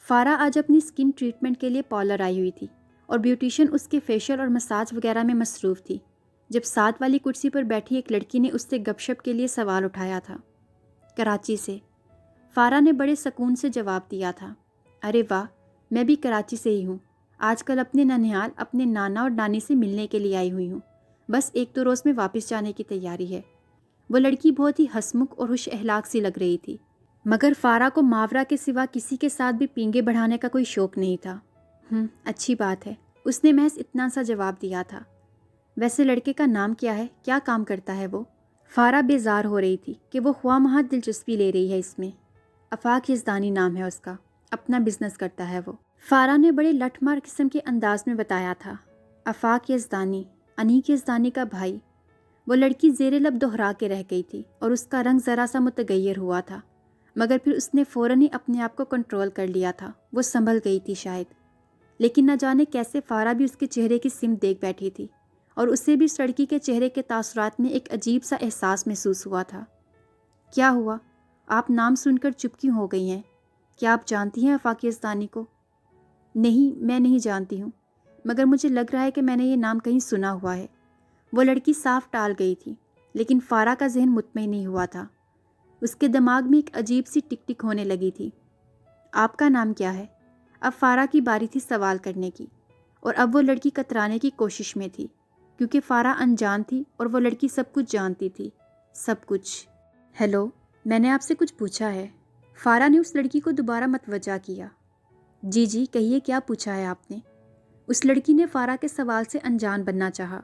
فارا آج اپنی سکن ٹریٹمنٹ کے لیے پارلر آئی ہوئی تھی اور بیوٹیشین اس کے فیشل اور مساج وغیرہ میں مصروف تھی، جب ساتھ والی کرسی پر بیٹھی ایک لڑکی نے اس سے گپ شپ کے لیے سوال اٹھایا تھا۔ کراچی سے، فارا نے بڑے سکون سے جواب دیا تھا۔ ارے واہ، میں بھی کراچی سے ہی ہوں، آج کل اپنے ننھیال اپنے نانا اور نانی سے ملنے کے لیے آئی ہوئی ہوں، بس 1-2 روز میں واپس جانے کی تیاری ہے۔ وہ لڑکی بہت ہی ہسمکھ اور خوش اخلاق سی لگ رہی تھی، مگر فارا کو ماورا کے سوا کسی کے ساتھ بھی پینگے بڑھانے کا کوئی شوق نہیں تھا۔ اچھی بات ہے، اس نے محض اتنا سا جواب دیا تھا۔ ویسے لڑکے کا نام کیا ہے؟ کیا کام کرتا ہے وہ؟ فارا بیزار ہو رہی تھی کہ وہ خواہ مخواہ دلچسپی لے رہی ہے اس میں۔ آفاق یزدانی نام ہے اس کا، اپنا بزنس کرتا ہے وہ، فارا نے بڑے لٹھ مار قسم کے انداز میں بتایا تھا۔ آفاق یزدانی، انیق یزدانی کا بھائی؟ وہ لڑکی زیر لب دہرا کے رہ گئی تھی اور اس کا رنگ ذرا سا متغیر ہوا تھا، مگر پھر اس نے فوراً ہی اپنے آپ کو کنٹرول کر لیا تھا۔ وہ سنبھل گئی تھی شاید، لیکن نہ جانے کیسے فارا بھی اس کے چہرے کی سمت دیکھ بیٹھی تھی اور اسے بھی اس لڑکی کے چہرے کے تاثرات میں ایک عجیب سا احساس محسوس ہوا تھا۔ کیا ہوا؟ آپ نام سن کر چپ کیوں ہو گئی ہیں؟ کیا آپ جانتی ہیں آفاق یزدانی کو؟ نہیں، میں نہیں جانتی ہوں، مگر مجھے لگ رہا ہے کہ میں نے یہ نام کہیں سنا ہوا ہے۔ وہ لڑکی صاف ٹال گئی تھی، لیکن فارا کا ذہن مطمئن نہیں ہوا تھا۔ اس کے دماغ میں ایک عجیب سی ٹک ٹک ہونے لگی تھی۔ آپ کا نام کیا ہے؟ اب فارا کی باری تھی سوال کرنے کی، اور اب وہ لڑکی کترانے کی کوشش میں تھی، کیونکہ فارا انجان تھی اور وہ لڑکی سب کچھ جانتی تھی، سب کچھ۔ ہیلو، میں نے آپ سے کچھ پوچھا ہے۔ فارا نے اس لڑکی کو دوبارہ متوجہ کیا۔ جی جی کہیے، کیا پوچھا ہے آپ نے؟ اس لڑکی نے فارا کے سوال سے انجان بننا چاہا۔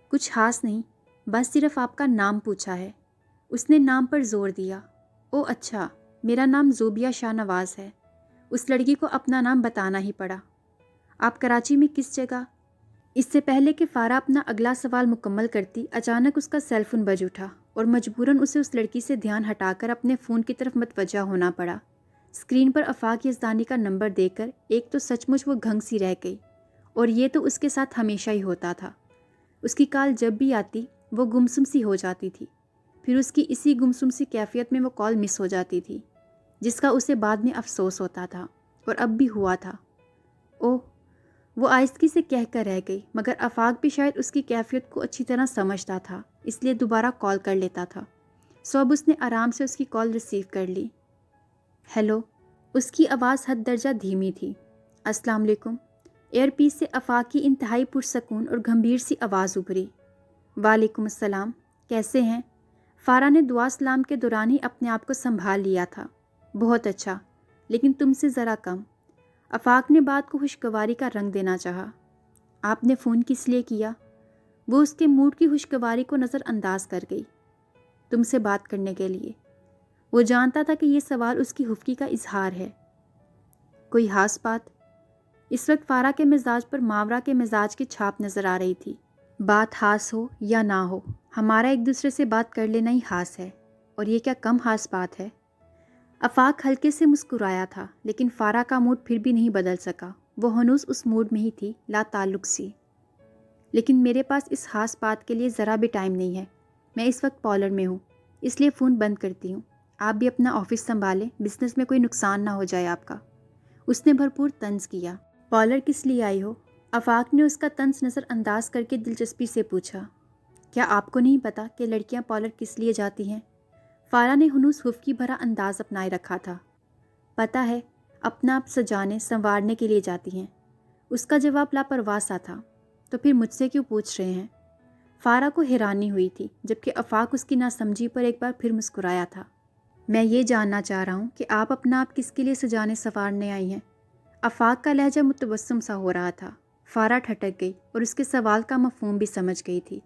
کچھ خاص نہیں، بس صرف آپ کا نام پوچھا ہے۔ اس نے نام پر زور دیا۔ او اچھا، میرا نام زوبیہ شاہ نواز ہے۔ اس لڑکی کو اپنا نام بتانا ہی پڑا۔ آپ کراچی میں کس جگہ؟ اس سے پہلے کہ فارا اپنا اگلا سوال مکمل کرتی، اچانک اس کا سیل فون بج اٹھا اور مجبوراً اسے اس لڑکی سے دھیان ہٹا کر اپنے فون کی طرف متوجہ ہونا پڑا۔ اسکرین پر آفاق یزدانی کا نمبر دیکھ کر ایک تو سچ مچ وہ گھنگ سی رہ گئی، اور یہ تو اس کے ساتھ ہمیشہ ہی ہوتا تھا۔ اس کی کال جب بھی آتی وہ گمسم سی ہو جاتی تھی، پھر اس کی اسی گمسم سی کیفیت میں وہ کال مس ہو جاتی تھی، جس کا اسے بعد میں افسوس ہوتا تھا، اور اب بھی ہوا تھا۔ اوہ، وہ آہستگی سے کہہ کر رہ گئی، مگر آفاق بھی شاید اس کی کیفیت کو اچھی طرح سمجھتا تھا، اس لیے دوبارہ کال کر لیتا تھا۔ سو اب اس نے آرام سے اس کی کال ریسیو کر لی۔ ہیلو، اس کی آواز حد درجہ دھیمی تھی۔ السلام علیکم۔ ایئر پیس سے آفاق کی انتہائی پرسکون اور گمبھیر سی آواز ابھری۔ وعلیکم السلام، کیسے ہیں؟ فارا نے دعا سلام کے دوران ہی اپنے آپ کو سنبھال لیا تھا۔ بہت اچھا، لیکن تم سے ذرا کم۔ آفاق نے بات کو خوشگواری کا رنگ دینا چاہا۔ آپ نے فون کس لیے کیا؟ وہ اس کے موڈ کی خوشگواری کو نظر انداز کر گئی۔ تم سے بات کرنے کے لیے۔ وہ جانتا تھا کہ یہ سوال اس کی خفگی کا اظہار ہے۔ کوئی خاص بات؟ اس وقت فارا کے مزاج پر ماورا کے مزاج کی چھاپ نظر آ رہی تھی۔ بات خاص ہو یا نہ ہو، ہمارا ایک دوسرے سے بات کر لینا ہی خاص ہے، اور یہ کیا کم خاص بات ہے؟ آفاق ہلکے سے مسکرایا تھا، لیکن فارا کا موڈ پھر بھی نہیں بدل سکا۔ وہ ہنوز اس موڈ میں ہی تھی، لا تعلق سی۔ لیکن میرے پاس اس خاص بات کے لیے ذرا بھی ٹائم نہیں ہے۔ میں اس وقت پارلر میں ہوں، اس لیے فون بند کرتی ہوں۔ آپ بھی اپنا آفس سنبھالیں، بزنس میں کوئی نقصان نہ ہو جائے آپ کا۔ اس نے بھرپور طنز کیا۔ پارلر کس لیے آئی ہو؟ آفاق نے اس کا طنز نظر انداز کر کے دلچسپی سے پوچھا۔ کیا آپ کو نہیں پتا کہ لڑکیاں پارلر کس لیے جاتی ہیں؟ فارا نے ہنوز خفگی بھرا انداز اپنائے رکھا تھا۔ پتہ ہے، اپنا آپ سجانے سنوارنے کے لیے جاتی ہیں۔ اس کا جواب لاپرواہ سا تھا۔ تو پھر مجھ سے کیوں پوچھ رہے ہیں؟ فارا کو حیرانی ہوئی تھی، جبکہ آفاق اس کی ناسمجھی پر ایک بار پھر مسکرایا تھا۔ میں یہ جاننا چاہ رہا ہوں کہ آپ اپنا آپ کس کے لیے سجانے سنوارنے آئی ہیں؟ آفاق کا لہجہ متبسم سا ہو رہا تھا۔ فارا ٹھٹک گئی اور اس کے سوال کا مفہوم بھی سمجھ گئی تھی۔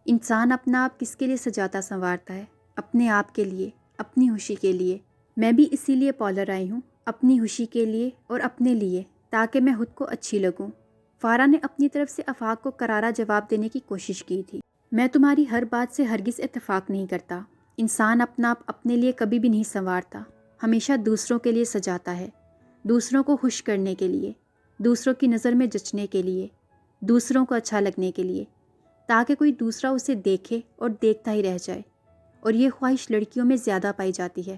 انسان اپنا آپ کس کے لیے سجاتا سنوارتا ہے؟ اپنے آپ کے لیے، اپنی خوشی کے لیے۔ میں بھی اسی لیے پارلر آئی ہوں، اپنی خوشی کے لیے اور اپنے لیے، تاکہ میں خود کو اچھی لگوں۔ فارا نے اپنی طرف سے آفاق کو کرارا جواب دینے کی کوشش کی تھی۔ میں تمہاری ہر بات سے ہرگز اتفاق نہیں کرتا۔ انسان اپنا آپ اپنے لیے کبھی بھی نہیں سنوارتا، ہمیشہ دوسروں کے لیے سجاتا ہے، دوسروں کو خوش کرنے کے لیے، دوسروں کی نظر میں جچنے کے لیے، دوسروں کو اچھا لگنے کے لیے، تاکہ کوئی دوسرا اسے دیکھے اور دیکھتا ہی رہ جائے۔ اور یہ خواہش لڑکیوں میں زیادہ پائی جاتی ہے،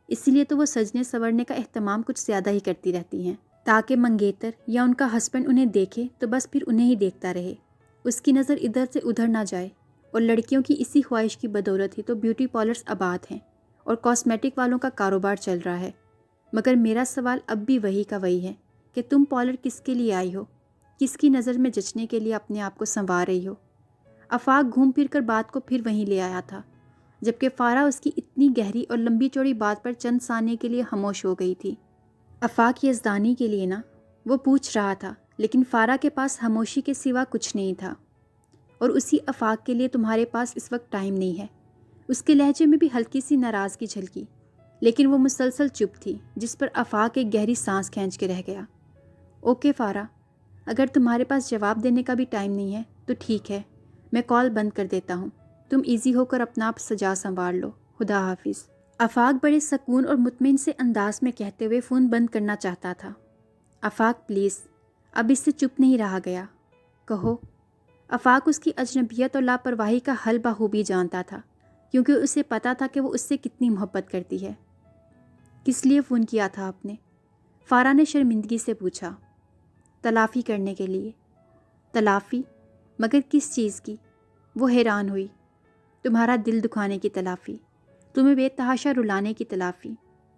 اسی لیے تو وہ سجنے سنورنے کا اہتمام کچھ زیادہ ہی کرتی رہتی ہیں، تاکہ منگیتر یا ان کا ہسبینڈ انہیں دیکھے تو بس پھر انہیں ہی دیکھتا رہے، اس کی نظر ادھر سے ادھر نہ جائے۔ اور لڑکیوں کی اسی خواہش کی بدولت ہی تو بیوٹی پارلرز آباد ہیں اور کاسمیٹک والوں کا کاروبار چل رہا ہے۔ مگر میرا سوال اب بھی وہی کا وہی ہے کہ تم پارلر کس کے لیے آئی ہو؟ کس کی نظر میں جچنے کے لیے اپنے آپ کو سنوار رہی ہو؟ آفاق گھوم پھر کر بات کو پھر وہیں لے آیا تھا، جبکہ فارا اس کی اتنی گہری اور لمبی چوڑی بات پر چند ثانیے کے لیے خاموش ہو گئی تھی۔ آفاق یزدانی کے لیے نا؟ وہ پوچھ رہا تھا، لیکن فارا کے پاس خاموشی کے سوا کچھ نہیں تھا۔ اور اسی آفاق کے لیے تمہارے پاس اس وقت ٹائم نہیں ہے۔ اس کے لہجے میں بھی ہلکی سی ناراضگی جھلکی، لیکن وہ مسلسل چپ تھی، جس پر آفاق ایک گہری سانس کھینچ کے رہ گیا۔ اوکے فارا، اگر تمہارے پاس جواب دینے کا بھی ٹائم نہیں ہے تو ٹھیک ہے، میں کال بند کر دیتا ہوں۔ تم ایزی ہو کر اپنا آپ سجا سنوار لو، خدا حافظ۔ آفاق بڑے سکون اور مطمئن سے انداز میں کہتے ہوئے فون بند کرنا چاہتا تھا۔ آفاق پلیز، اب اس سے چپ نہیں رہا گیا، کہو۔ آفاق اس کی اجنبیت اور لاپرواہی کا حل بخوبی جانتا تھا، کیونکہ اسے پتا تھا کہ وہ اس سے کتنی محبت کرتی ہے۔ کس لیے فون کیا تھا آپ نے؟ فارا نے شرمندگی سے پوچھا۔ تلافی کرنے کے لیے۔ تلافی؟ مگر کس چیز کی؟ وہ حیران ہوئی۔ تمہارا دل دکھانے کی تلافی، تمہیں بے تحاشا رلانے کی تلافی،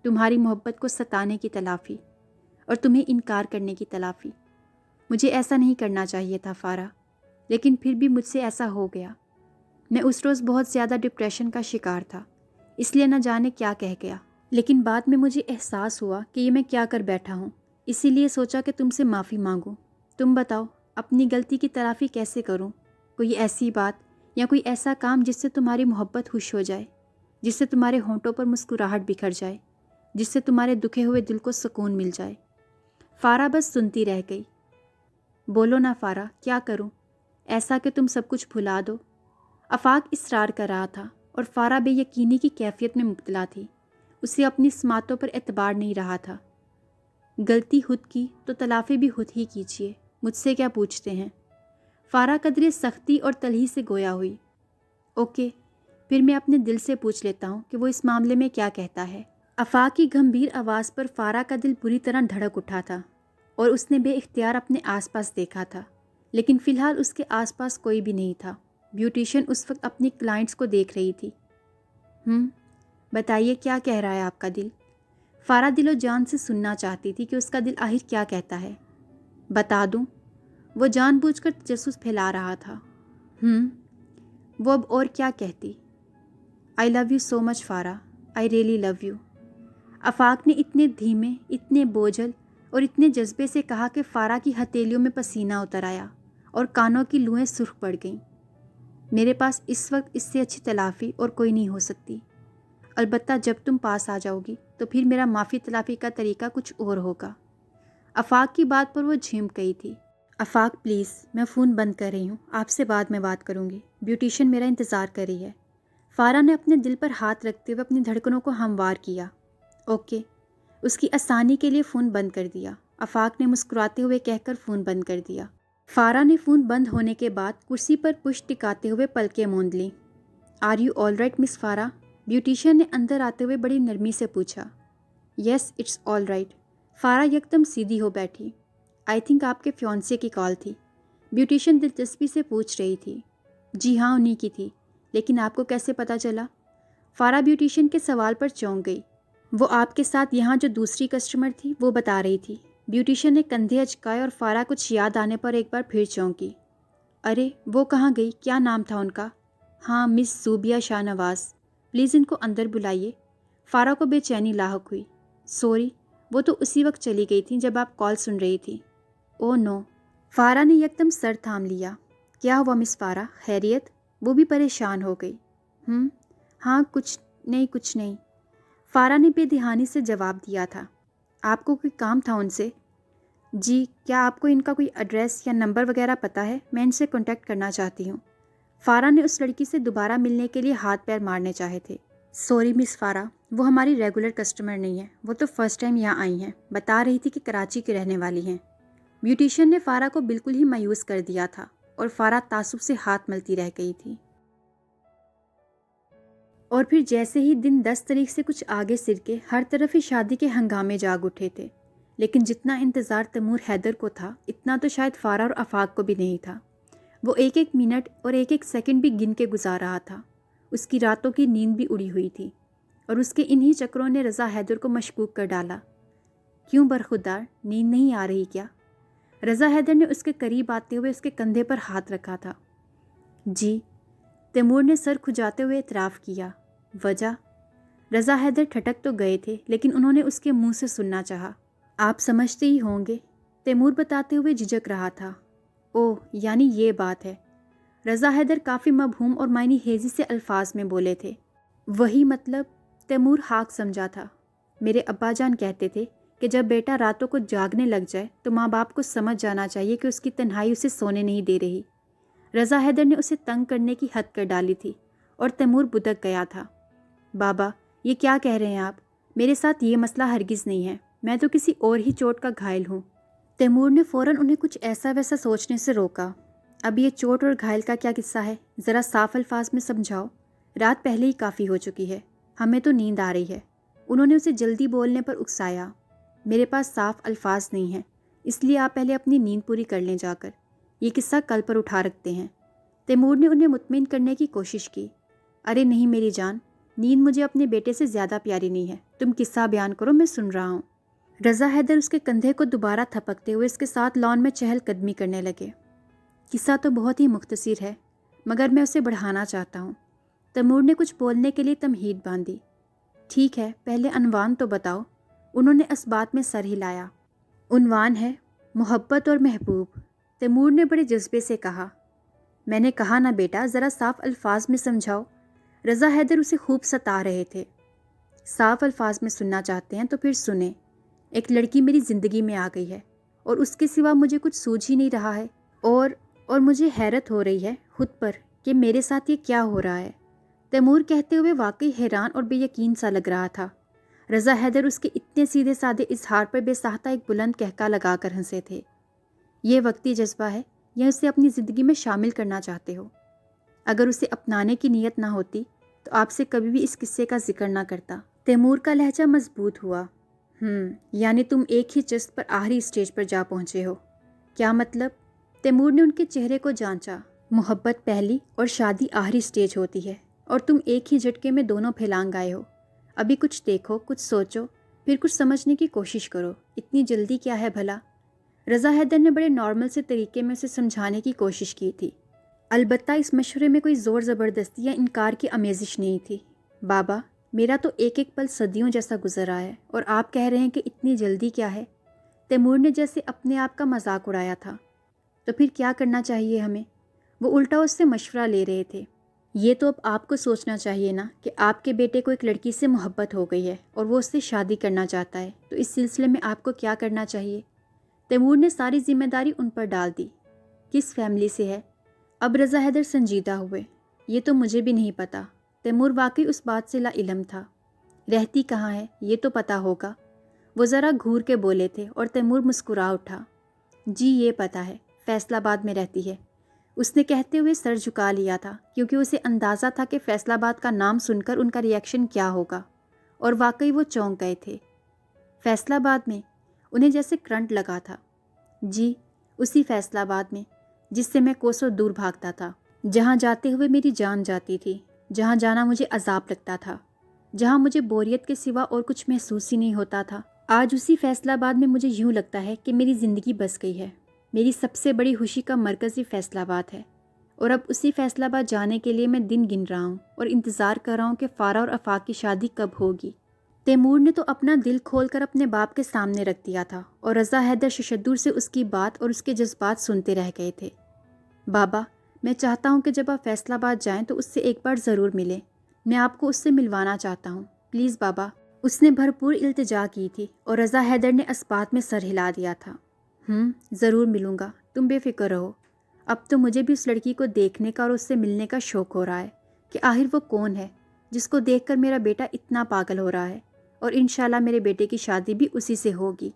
تمہاری محبت کو ستانے کی تلافی، اور تمہیں انکار کرنے کی تلافی۔ مجھے ایسا نہیں کرنا چاہیے تھا فارا، لیکن پھر بھی مجھ سے ایسا ہو گیا۔ میں اس روز بہت زیادہ ڈپریشن کا شکار تھا، اس لیے نہ جانے کیا کہہ گیا، لیکن بعد میں مجھے احساس ہوا کہ یہ میں کیا کر بیٹھا ہوں، اسی لیے سوچا کہ تم سے معافی مانگوں۔ تم بتاؤ اپنی غلطی کی تلافی کیسے کروں؟ کوئی ایسی بات یا کوئی ایسا کام جس سے تمہاری محبت خوش ہو جائے، جس سے تمہارے ہونٹوں پر مسکراہٹ بکھر جائے، جس سے تمہارے دکھے ہوئے دل کو سکون مل جائے۔ فارا بس سنتی رہ گئی۔ بولو نا فارا، کیا کروں ایسا کہ تم سب کچھ بھلا دو؟ آفاق اصرار کر رہا تھا اور فارا بے یقینی کی کیفیت میں مبتلا تھی۔ اسے اپنی سماعتوں پر اعتبار نہیں رہا تھا۔ غلطی خود کی تو تلافی بھی خود ہی کیجیے، مجھ سے کیا پوچھتے ہیں؟ فارا قدرے سختی اور تلخی سے گویا ہوئی۔ اوکے، پھر میں اپنے دل سے پوچھ لیتا ہوں کہ وہ اس معاملے میں کیا کہتا ہے۔ آفاق کی گمبھیر آواز پر فارا کا دل بری طرح دھڑک اٹھا تھا اور اس نے بے اختیار اپنے آس پاس دیکھا تھا، لیکن فی الحال اس کے آس پاس کوئی بھی نہیں تھا۔ بیوٹیشین اس وقت اپنی کلائنٹس کو دیکھ رہی تھی۔ بتائیے کیا کہہ رہا ہے آپ کا دل؟ فارا دل و جان سے سننا چاہتی تھی کہ اس کا دل آخر کیا کہتا ہے۔ بتا دوں؟ وہ جان بوجھ کر تجسس پھیلا رہا تھا۔ وہ اب اور کیا کہتی؟ I love you so much Farah, I really love you. Afaq نے اتنے دھیمے، اتنے بوجھل اور اتنے جذبے سے کہا کہ فارا کی ہتھیلیوں میں پسینہ اتر آیا اور کانوں کی لوئیں سرخ پڑ گئیں۔ میرے پاس اس وقت اس سے اچھی تلافی اور کوئی نہیں ہو سکتی، البتہ جب تم پاس آ جاؤ گی تو پھر میرا معافی تلافی کا طریقہ کچھ اور ہوگا۔ آفاق کی بات پر وہ جھمک گئی تھی۔ آفاق پلیز، میں فون بند کر رہی ہوں، آپ سے بعد میں بات کروں گی، بیوٹیشین میرا انتظار کر رہی ہے۔ فارا نے اپنے دل پر ہاتھ رکھتے ہوئے اپنی دھڑکنوں کو ہموار کیا۔ اوکے، اس کی آسانی کے لیے فون بند کر دیا، آفاق نے مسکراتے ہوئے کہہ کر فون بند کر دیا۔ فارا نے فون بند ہونے کے بعد کرسی پر پشت ٹکاتے ہوئے پلکیں موند لیں۔ Are you all right miss Farah? Beautician نے اندر آتے ہوئے بڑی نرمی سے پوچھا۔ Yes it's all right. فارا یکدم سیدھی ہو بیٹھی۔ آئی تھنک آپ کے فیونسے کی کال تھی، بیوٹیشین دلچسپی سے پوچھ رہی تھی۔ جی ہاں، انہی کی تھی، لیکن آپ کو کیسے پتہ چلا؟ فارا بیوٹیشین کے سوال پر چونک گئی۔ وہ آپ کے ساتھ یہاں جو دوسری کسٹمر تھی وہ بتا رہی تھی۔ بیوٹیشین نے کندھے اچکائے اور فارا کچھ یاد آنے پر ایک بار پھر چونکی۔ ارے وہ کہاں گئی؟ کیا نام تھا ان کا؟ ہاں، مس زوبیہ شاہ نواز، پلیز ان کو اندر بلائیے۔ فارا کو بے چینی لاحق ہوئی۔ سوری، وہ تو اسی وقت چلی گئی تھیں جب آپ کال سن رہی تھی۔ او نو، فارا نے یکدم سر تھام لیا۔ کیا ہوا مس فارا، خیریت؟ وہ بھی پریشان ہو گئی۔ ہاں کچھ نہیں، فارا نے بے دہانی سے جواب دیا تھا۔ آپ کو کوئی کام تھا ان سے؟ جی، کیا آپ کو ان کا کوئی ایڈریس یا نمبر وغیرہ پتہ ہے؟ میں ان سے کانٹیکٹ کرنا چاہتی ہوں۔ فارا نے اس لڑکی سے دوبارہ ملنے کے لیے ہاتھ پیر مارنے چاہے تھے۔ سوری مس فارا، وہ ہماری ریگولر کسٹمر نہیں ہے، وہ تو فرسٹ ٹائم یہاں آئی ہیں، بتا رہی تھی کہ کراچی کی رہنے والی ہیں۔ بیوٹیشین نے فارا کو بالکل ہی مایوس کر دیا تھا اور فارا تعصب سے ہاتھ ملتی رہ گئی تھی۔ اور پھر جیسے ہی دن 10 تاریخ سے کچھ آگے سر کے ہر طرف ہی شادی کے ہنگامے جاگ اٹھے تھے، لیکن جتنا انتظار تیمور حیدر کو تھا اتنا تو شاید فارا اور آفاق کو بھی نہیں تھا۔ وہ ایک ایک منٹ اور ایک ایک سیکنڈ بھی گن کے گزار رہا تھا۔ اس کی راتوں کی نیند بھی اڑی ہوئی تھی اور اس کے انہی چکروں نے رضا حیدر کو مشکوک کر ڈالا۔ کیوں برخودار، نیند نہیں آ رہی کیا؟ رضا حیدر نے اس کے قریب آتے ہوئے اس کے کندھے پر ہاتھ رکھا تھا۔ جی، تیمور نے سر کھجاتے ہوئے اعتراف کیا۔ وجہ؟ رضا حیدر ٹھٹک تو گئے تھے لیکن انہوں نے اس کے منہ سے سننا چاہا۔ آپ سمجھتے ہی ہوں گے، تیمور بتاتے ہوئے جھجک رہا تھا۔ اوہ، یعنی یہ بات ہے۔ رضا حیدر کافی مبہوم اور معنی خیزی سے الفاظ میں بولے تھے۔ وہی مطلب؟ تیمور ہاک سمجھا تھا۔ میرے ابا جان کہتے تھے کہ جب بیٹا راتوں کو جاگنے لگ جائے تو ماں باپ کو سمجھ جانا چاہیے کہ اس کی تنہائی اسے سونے نہیں دے رہی۔ رضا حیدر نے اسے تنگ کرنے کی حد کر ڈالی تھی اور تیمور بدک گیا تھا۔ بابا، یہ کیا کہہ رہے ہیں آپ؟ میرے ساتھ یہ مسئلہ ہرگز نہیں ہے، میں تو کسی اور ہی چوٹ کا گھائل ہوں۔ تیمور نے فوراً انہیں کچھ ایسا ویسا سوچنے سے روکا۔ اب یہ چوٹ اور گھائل کا کیا قصہ ہے؟ ذرا صاف الفاظ میں سمجھاؤ۔ رات پہلے ہی کافی ہو چکی ہے، ہمیں تو نیند آ رہی ہے۔ انہوں نے اسے جلدی بولنے پر اکسایا۔ میرے پاس صاف الفاظ نہیں ہیں، اس لیے آپ پہلے اپنی نیند پوری کر لیں جا کر۔ یہ قصہ کل پر اٹھا رکھتے ہیں۔ تیمور نے انہیں مطمئن کرنے کی کوشش کی۔ ارے نہیں میری جان، نیند مجھے اپنے بیٹے سے زیادہ پیاری نہیں ہے، تم قصہ بیان کرو، میں سن رہا ہوں۔ رضا حیدر اس کے کندھے کو دوبارہ تھپکتے ہوئے اس کے ساتھ لان میں چہل قدمی کرنے لگے۔ قصہ تو بہت ہی مختصر ہے، مگر میں اسے بڑھانا چاہتا ہوں۔ تیمور نے کچھ بولنے کے لیے تمہید باندھی۔ ٹھیک ہے، پہلے عنوان تو بتاؤ، انہوں نے اس بات میں سر ہلایا۔ عنوان ہے محبت اور محبوب، تیمور نے بڑے جذبے سے کہا۔ میں نے کہا نا بیٹا، ذرا صاف الفاظ میں سمجھاؤ۔ رضا حیدر اسے خوب ستا رہے تھے۔ صاف الفاظ میں سننا چاہتے ہیں تو پھر سنیں۔ ایک لڑکی میری زندگی میں آ گئی ہے اور اس کے سوا مجھے کچھ سوچ ہی نہیں رہا ہے، اور مجھے حیرت ہو رہی ہے خود پر کہ میرے ساتھ یہ کیا ہو رہا ہے۔ تیمور کہتے ہوئے واقعی حیران اور بے یقین سا لگ رہا تھا۔ رضا حیدر اس کے اتنے سیدھے سادے اظہار پر بے ساختہ ایک بلند کہکا لگا کر ہنسے تھے۔ یہ وقتی جذبہ ہے یا اسے اپنی زندگی میں شامل کرنا چاہتے ہو؟ اگر اسے اپنانے کی نیت نہ ہوتی تو آپ سے کبھی بھی اس قصے کا ذکر نہ کرتا۔ تیمور کا لہجہ مضبوط ہوا۔ یعنی تم ایک ہی جست پر آخری اسٹیج پر جا پہنچے ہو؟ کیا مطلب؟ تیمور نے ان کے چہرے کو جانچا۔ محبت پہلی اور شادی آخری اسٹیج ہوتی ہے، اور تم ایک ہی جھٹکے میں دونوں پھیلانگ آئے ہو۔ ابھی کچھ دیکھو، کچھ سوچو، پھر کچھ سمجھنے کی کوشش کرو۔ اتنی جلدی کیا ہے بھلا؟ رضا حیدر نے بڑے نارمل سے طریقے میں اسے سمجھانے کی کوشش کی تھی۔ البتہ اس مشورے میں کوئی زور زبردستی یا انکار کی آمیزش نہیں تھی۔ بابا، میرا تو ایک ایک پل صدیوں جیسا گزر رہا ہے، اور آپ کہہ رہے ہیں کہ اتنی جلدی کیا ہے؟ تیمور نے جیسے اپنے آپ کا مذاق اڑایا تھا۔ تو پھر کیا کرنا چاہیے ہمیں؟ وہ الٹا اس سے مشورہ لے رہے تھے۔ یہ تو اب آپ کو سوچنا چاہیے نا کہ آپ کے بیٹے کو ایک لڑکی سے محبت ہو گئی ہے اور وہ اس سے شادی کرنا چاہتا ہے، تو اس سلسلے میں آپ کو کیا کرنا چاہیے؟ تیمور نے ساری ذمہ داری ان پر ڈال دی۔ کس فیملی سے ہے؟ اب رضا حیدر سنجیدہ ہوئے۔ یہ تو مجھے بھی نہیں پتا۔ تیمور واقعی اس بات سے لا علم تھا۔ رہتی کہاں ہے یہ تو پتا ہوگا۔ وہ ذرا گھور کے بولے تھے اور تیمور مسکرا اٹھا۔ جی یہ پتا ہے، فیصل آباد میں رہتی ہے، اس نے کہتے ہوئے سر جھکا لیا تھا، کیونکہ اسے اندازہ تھا کہ فیصل آباد کا نام سن کر ان کا ری ایکشن کیا ہوگا، اور واقعی وہ چونک گئے تھے۔ فیصل آباد میں؟ انہیں جیسے کرنٹ لگا تھا۔ جی اسی فیصل آباد میں جس سے میں کوسوں دور بھاگتا تھا، جہاں جاتے ہوئے میری جان جاتی تھی، جہاں جانا مجھے عذاب لگتا تھا، جہاں مجھے بوریت کے سوا اور کچھ محسوس ہی نہیں ہوتا تھا۔ آج اسی فیصل آباد میں مجھے یوں لگتا ہے کہ میری زندگی بس گئی ہے۔ میری سب سے بڑی خوشی کا مرکز ہی فیصل آباد ہے، اور اب اسی فیصل آباد جانے کے لیے میں دن گن رہا ہوں اور انتظار کر رہا ہوں کہ فارا اور آفاق کی شادی کب ہوگی۔ تیمور نے تو اپنا دل کھول کر اپنے باپ کے سامنے رکھ دیا تھا، اور رضا حیدر ششدر سے اس کی بات اور اس کے جذبات سنتے رہ گئے تھے۔ بابا، میں چاہتا ہوں کہ جب آپ فیصل آباد جائیں تو اس سے ایک بار ضرور ملیں۔ میں آپ کو اس سے ملوانا چاہتا ہوں، پلیز بابا۔ اس نے بھرپور التجا کی تھی، اور رضا حیدر نے اس بات میں سر ہلا دیا تھا۔ ضرور ملوں گا، تم بے فکر رہو۔ اب تو مجھے بھی اس لڑکی کو دیکھنے کا اور اس سے ملنے کا شوق ہو رہا ہے کہ آخر وہ کون ہے جس کو دیکھ کر میرا بیٹا اتنا پاگل ہو رہا ہے، اور انشاءاللہ میرے بیٹے کی شادی بھی اسی سے ہوگی۔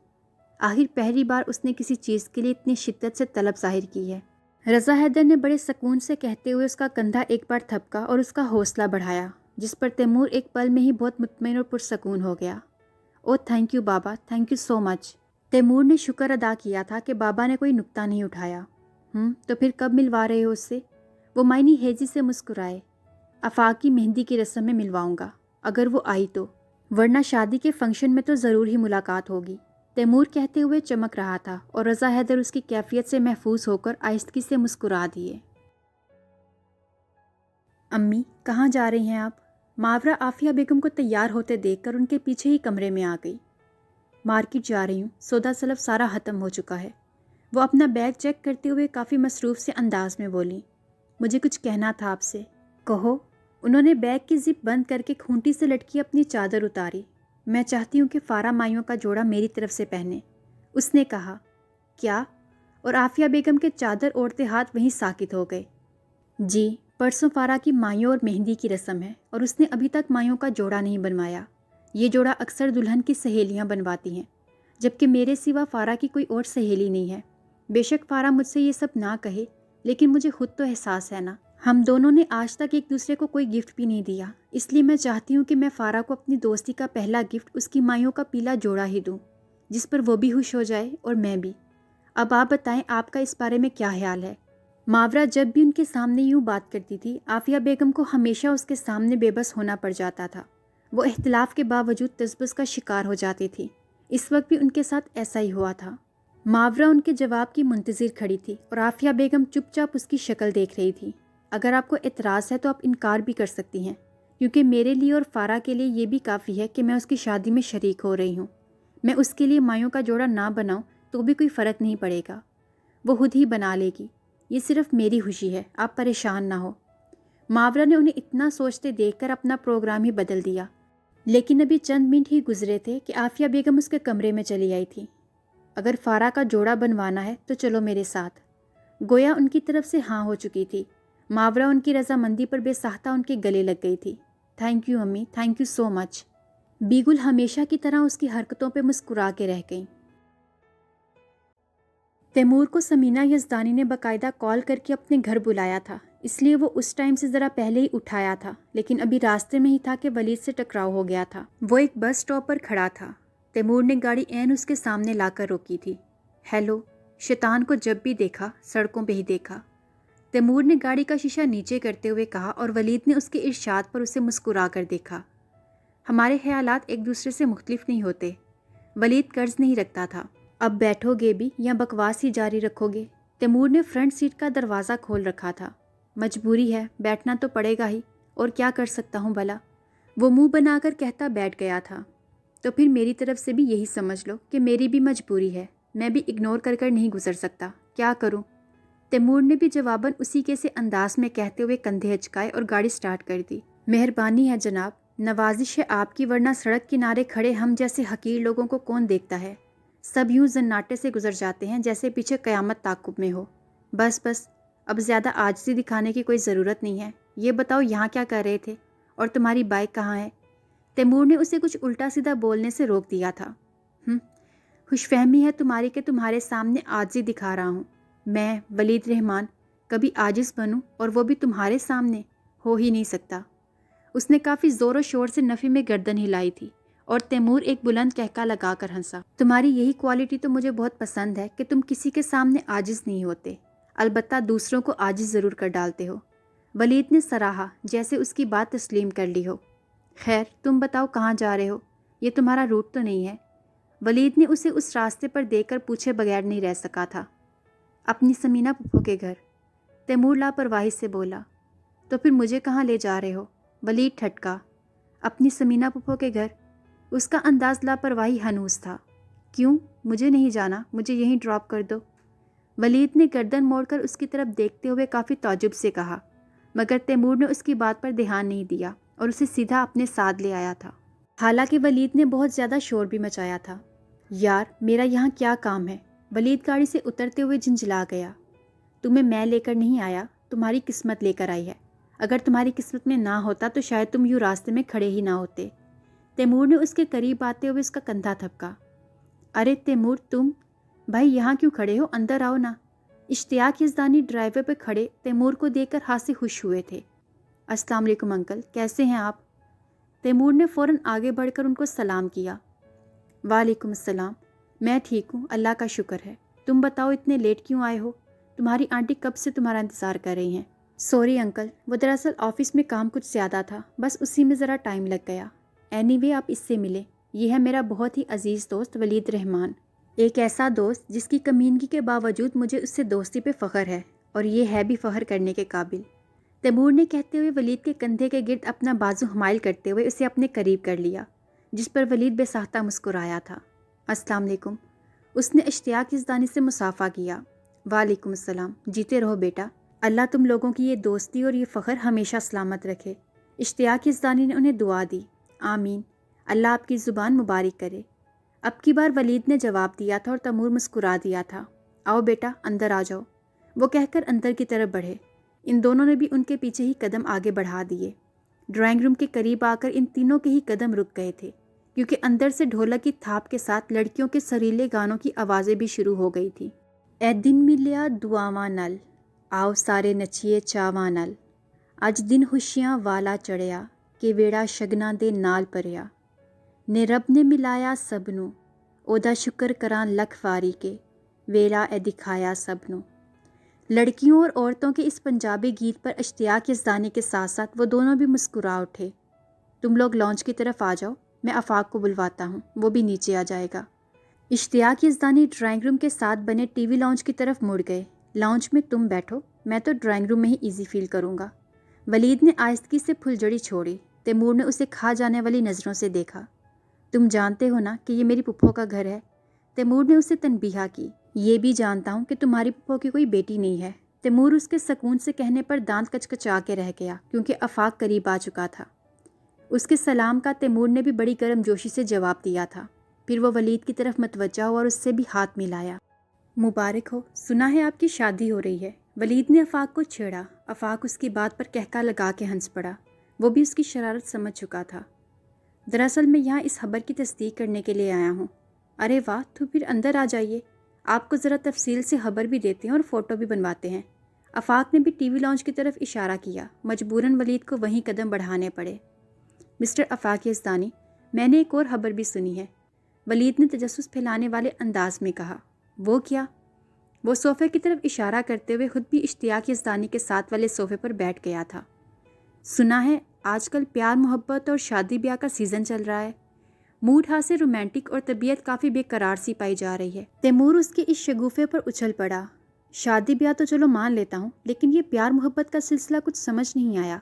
آخر پہلی بار اس نے کسی چیز کے لیے اتنی شدت سے طلب ظاہر کی ہے۔ رضا حیدر نے بڑے سکون سے کہتے ہوئے اس کا کندھا ایک بار تھپکا اور اس کا حوصلہ بڑھایا، جس پر تیمور ایک پل میں ہی بہت مطمئن اور پرسکون ہو گیا۔ او تھینک یو بابا، thank you so much. Taimur نے شکر ادا کیا تھا کہ بابا نے کوئی نکتہ نہیں اٹھایا۔ تو پھر کب ملوا رہے ہو اس سے؟ وہ معنی ہیجی سے مسکرائے۔ آفاق کی مہندی کی رسم میں ملواؤں گا، اگر وہ آئی تو، ورنہ شادی کے فنکشن میں تو ضرور ہی ملاقات ہوگی، تیمور کہتے ہوئے چمک رہا تھا، اور رضا حیدر اس کی کیفیت سے محفوظ ہو کر آہستگی سے مسکرا دیے۔ امی کہاں جا رہی ہیں آپ؟ ماورا عافیہ بیگم کو تیار ہوتے دیکھ کر ان کے پیچھے ہی کمرے میں آ گئی۔ مارکیٹ جا رہی ہوں، سودا سلف سارا ختم ہو چکا ہے۔ وہ اپنا بیگ چیک کرتے ہوئے کافی مصروف سے انداز میں بولی۔ مجھے کچھ کہنا تھا آپ سے۔ کہو۔ انہوں نے بیگ کی زپ بند کر کے کھونٹی سے لٹکی اپنی چادر اتاری۔ میں چاہتی ہوں کہ فارا مائیوں کا جوڑا میری طرف سے پہنے، اس نے کہا۔ کیا؟ اور عافیہ بیگم کے چادر اوڑھتے ہاتھ وہیں ساکت ہو گئے۔ جی، پرسوں فارا کی مائیوں اور مہندی کی رسم ہے، اور اس نے ابھی تک مائیوں کا جوڑا نہیں بنوایا۔ یہ جوڑا اکثر دلہن کی سہیلیاں بنواتی ہیں، جبکہ میرے سوا فارا کی کوئی اور سہیلی نہیں ہے۔ بے شک فارا مجھ سے یہ سب نہ کہے، لیکن مجھے خود تو احساس ہے نا، ہم دونوں نے آج تک ایک دوسرے کو کوئی گفٹ بھی نہیں دیا، اس لیے میں چاہتی ہوں کہ میں فارا کو اپنی دوستی کا پہلا گفٹ اس کی مائیوں کا پیلا جوڑا ہی دوں، جس پر وہ بھی خوش ہو جائے اور میں بھی۔ اب آپ بتائیں آپ کا اس بارے میں کیا خیال ہے؟ ماورا جب بھی ان کے سامنے یوں بات کرتی تھی عافیہ بیگم کو ہمیشہ اس کے سامنے بے بس ہونا پڑ جاتا تھا۔ وہ اختلاف کے باوجود تذبذب کا شکار ہو جاتی تھی۔ اس وقت بھی ان کے ساتھ ایسا ہی ہوا تھا۔ ماورا ان کے جواب کی منتظر کھڑی تھی اور عافیہ بیگم چپ چاپ اس کی شکل دیکھ رہی تھی۔ اگر آپ کو اعتراض ہے تو آپ انکار بھی کر سکتی ہیں، کیونکہ میرے لیے اور فارا کے لیے یہ بھی کافی ہے کہ میں اس کی شادی میں شریک ہو رہی ہوں۔ میں اس کے لیے مایوں کا جوڑا نہ بناؤں تو بھی کوئی فرق نہیں پڑے گا، وہ خود ہی بنا لے گی۔ یہ صرف میری خوشی ہے، آپ پریشان نہ ہو۔ ماورا نے انہیں اتنا سوچتے دیکھ کر اپنا پروگرام ہی بدل دیا۔ لیکن ابھی چند منٹ ہی گزرے تھے کہ عافیہ بیگم اس کے کمرے میں چلی آئی تھی۔ اگر فارا کا جوڑا بنوانا ہے تو چلو میرے ساتھ۔ گویا ان کی طرف سے ہاں ہو چکی تھی۔ ماورا ان کی رضامندی پر بے ساختہ ان کے گلے لگ گئی تھی۔ تھینک یو امی، تھینک یو سو مچ۔ بیگل ہمیشہ کی طرح اس کی حرکتوں پہ مسکرا کے رہ گئیں۔ تیمور کو سمینہ یزدانی نے باقاعدہ کال کر کے اپنے گھر بلایا تھا، اس لیے وہ اس ٹائم سے ذرا پہلے ہی اٹھایا تھا، لیکن ابھی راستے میں ہی تھا کہ ولید سے ٹکراؤ ہو گیا تھا۔ وہ ایک بس سٹاپ پر کھڑا تھا۔ تیمور نے گاڑی عین اس کے سامنے لا کر روکی تھی۔ ہیلو، شیطان کو جب بھی دیکھا سڑکوں پہ ہی دیکھا، تیمور نے گاڑی کا شیشہ نیچے کرتے ہوئے کہا، اور ولید نے اس کے ارشاد پر اسے مسکرا کر دیکھا۔ ہمارے خیالات ایک دوسرے سے مختلف نہیں ہوتے۔ ولید قرض نہیں رکھتا تھا۔ اب بیٹھو گے بھی یا بکواس ہی جاری رکھو گے؟ تیمور نے فرنٹ سیٹ کا دروازہ کھول رکھا تھا۔ مجبوری ہے، بیٹھنا تو پڑے گا ہی، اور کیا کر سکتا ہوں بھلا؟ وہ منہ بنا کر کہتا بیٹھ گیا تھا۔ تو پھر میری طرف سے بھی یہی سمجھ لو کہ میری بھی مجبوری ہے، میں بھی اگنور کر کر نہیں گزر سکتا، کیا کروں؟ تیمور نے بھی جواباً اسی کے سے انداز میں کہتے ہوئے کندھے ہچکائے اور گاڑی سٹارٹ کر دی۔ مہربانی ہے جناب، نوازش ہے آپ کی، ورنہ سڑک کنارے کھڑے ہم جیسے حقیر لوگوں کو کون دیکھتا ہے؟ سب یوں زناٹے سے گزر جاتے ہیں جیسے پیچھے قیامت تعاقب میں ہو۔ بس بس، اب زیادہ عاجزی دکھانے کی کوئی ضرورت نہیں ہے۔ یہ بتاؤ یہاں کیا کر رہے تھے، اور تمہاری بائک کہاں ہے؟ تیمور نے اسے کچھ الٹا سیدھا بولنے سے روک دیا تھا۔ خوش فہمی ہے تمہاری کہ تمہارے سامنے عاجزی دکھا رہا ہوں۔ میں ولید رحمان کبھی عاجز بنوں، اور وہ بھی تمہارے سامنے؟ ہو ہی نہیں سکتا۔ اس نے کافی زور و شور سے نفی میں گردن ہلائی تھی، اور تیمور ایک بلند کہکا لگا کر ہنسا۔ تمہاری یہی کوالٹی تو مجھے بہت پسند ہے کہ تم کسی کے سامنے عاجز نہیں ہوتے، البتہ دوسروں کو عاجز ضرور کر ڈالتے ہو۔ ولید نے سراہا، جیسے اس کی بات تسلیم کر لی ہو۔ خیر تم بتاؤ کہاں جا رہے ہو؟ یہ تمہارا روٹ تو نہیں ہے؟ ولید نے اسے اس راستے پر دیکھ کر پوچھے بغیر نہیں رہ سکا تھا۔ اپنی سمینہ پھپھو کے گھر، تیمور لاپرواہی سے بولا۔ تو پھر مجھے کہاں لے جا رہے ہو؟ ولید ٹھٹکا۔ اپنی سمینہ پھپھو کے گھر؟ اس کا انداز لاپرواہی ہنوز تھا۔ کیوں؟ مجھے نہیں جانا، مجھے یہیں ڈراپ کر دو۔ ولید نے گردن موڑ کر اس کی طرف دیکھتے ہوئے کافی تعجب سے کہا، مگر تیمور نے اس کی بات پر دھیان نہیں دیا اور اسے سیدھا اپنے ساتھ لے آیا تھا۔ حالانکہ ولید نے بہت زیادہ شور بھی مچایا تھا۔ یار میرا یہاں کیا کام ہے؟ ولید گاڑی سے اترتے ہوئے جھنجھلا گیا۔ تمہیں میں لے کر نہیں آیا، تمہاری قسمت لے کر آئی ہے۔ اگر تمہاری قسمت میں نہ ہوتا تو شاید تم یوں راستے میں کھڑے ہی نہ ہوتے۔ تیمور نے اس کے قریب آتے ہوئے اس کا کندھا تھپکا۔ ارے تیمور تم، بھائی یہاں کیوں کھڑے ہو؟ اندر آؤ نا۔ اشتیاق یزدانی ڈرائیور پہ کھڑے تیمور کو دیکھ کر ہاتھ سے خوش ہوئے تھے۔ السلام علیکم انکل، کیسے ہیں آپ؟ تیمور نے فوراً آگے بڑھ کر ان کو سلام کیا۔ وعلیکم السلام، میں ٹھیک ہوں، اللہ کا شکر ہے۔ تم بتاؤ اتنے لیٹ کیوں آئے ہو؟ تمہاری آنٹی کب سے تمہارا انتظار کر رہی ہیں۔ سوری انکل، وہ دراصل آفس میں کام کچھ زیادہ تھا، بس اسی میں ذرا ٹائم لگ گیا۔ اینی وے آپ اس سے ملیں، یہ ہے میرا بہت ہی عزیز دوست ولید رحمان، ایک ایسا دوست جس کی کمینگی کے باوجود مجھے اس سے دوستی پہ فخر ہے، اور یہ ہے بھی فخر کرنے کے قابل۔ تیمور نے کہتے ہوئے ولید کے کندھے کے گرد اپنا بازو حمائل کرتے ہوئے اسے اپنے قریب کر لیا، جس پر ولید بے ساختہ مسکرایا تھا۔ السلام علیکم، اس نے اشتیاق یزدانی سے مصافحہ کیا۔ وعلیکم السلام، جیتے رہو بیٹا، اللہ تم لوگوں کی یہ دوستی اور یہ فخر ہمیشہ سلامت رکھے۔ اشتیاق یزدانی نے انہیں دعا دی۔ آمین، اللہ آپ کی زبان مبارک کرے۔ اب کی بار ولید نے جواب دیا تھا اور تیمور مسکرا دیا تھا۔ آؤ بیٹا اندر آ جاؤ، وہ کہہ کر اندر کی طرف بڑھے۔ ان دونوں نے بھی ان کے پیچھے ہی قدم آگے بڑھا دیے۔ ڈرائنگ روم کے قریب آ کر ان تینوں کے ہی قدم رک گئے تھے، کیونکہ اندر سے ڈھولک کی تھاپ کے ساتھ لڑکیوں کے سریلے گانوں کی آوازیں بھی شروع ہو گئی تھیں۔ اے دن ملیا دعاواں نل، آؤ سارے نچیے چاواں نل، اج دن خوشیاں والا چڑھیا، کہ ویڑا شگنا دے نال پریا، نے رب نے ملایا سب نو، اودا شکر کراں لکھ واری کے، ویلا اے دکھایا سبنوں۔ لڑکیوں اور عورتوں کے اس پنجابی گیت پر اشتیاق یزدانی کے ساتھ ساتھ وہ دونوں بھی مسکرا اٹھے۔ تم لوگ لانچ کی طرف آ جاؤ، میں آفاق کو بلواتا ہوں، وہ بھی نیچے آ جائے گا۔ اشتیاق یزدانی ڈرائنگ روم کے ساتھ بنے ٹی وی لاؤنج کی طرف مڑ گئے۔ لاؤنج میں تم بیٹھو، میں تو ڈرائنگ روم میں ہی ایزی فیل کروں گا۔ ولید نے آہستگی سے پھلجھڑی چھوڑی۔ تیمور نے اسے کھا جانے والی نظروں سے دیکھا۔ تم جانتے ہو نا کہ یہ میری پھپھو کا گھر ہے؟ تیمور نے اسے تنبیہ کی۔ یہ بھی جانتا ہوں کہ تمہاری پھپھو کی کوئی بیٹی نہیں ہے۔ تیمور اس کے سکون سے کہنے پر دانت کچکچا کے رہ گیا، کیونکہ آفاق قریب آ چکا تھا۔ اس کے سلام کا تیمور نے بھی بڑی گرم جوشی سے جواب دیا تھا۔ پھر وہ ولید کی طرف متوجہ ہوا اور اس سے بھی ہاتھ ملایا۔ مبارک ہو، سنا ہے آپ کی شادی ہو رہی ہے۔ ولید نے آفاق کو چھیڑا۔ آفاق اس کی بات پر کہکا لگا کے ہنس پڑا۔ وہ بھی اس کی شرارت سمجھ چکا تھا۔ دراصل میں یہاں اس خبر کی تصدیق کرنے کے لیے آیا ہوں۔ ارے واہ، تو پھر اندر آ جائیے، آپ کو ذرا تفصیل سے خبر بھی دیتے ہیں اور فوٹو بھی بنواتے ہیں۔ آفاق نے بھی ٹی وی لاؤنج کی طرف اشارہ کیا۔ مجبوراً ولید کو وہیں قدم بڑھانے پڑے۔ مسٹر آفاق یزدانی، میں نے ایک اور خبر بھی سنی ہے، ولید نے تجسس پھیلانے والے انداز میں کہا۔ وہ کیا؟ وہ صوفے کی طرف اشارہ کرتے ہوئے خود بھی اشتیاق یزدانی کے ساتھ والے صوفے پر بیٹھ گیا تھا۔ سنا ہے آج کل پیار محبت اور شادی بیاہ کا سیزن چل رہا ہے، موڈ ہاں سے رومانٹک اور طبیعت کافی بے قرار سی پائی جا رہی ہے۔ تیمور اس کے اس شگوفے پر اچھل پڑا۔ شادی بیاہ تو چلو مان لیتا ہوں، لیکن یہ پیار محبت کا سلسلہ کچھ سمجھ نہیں آیا۔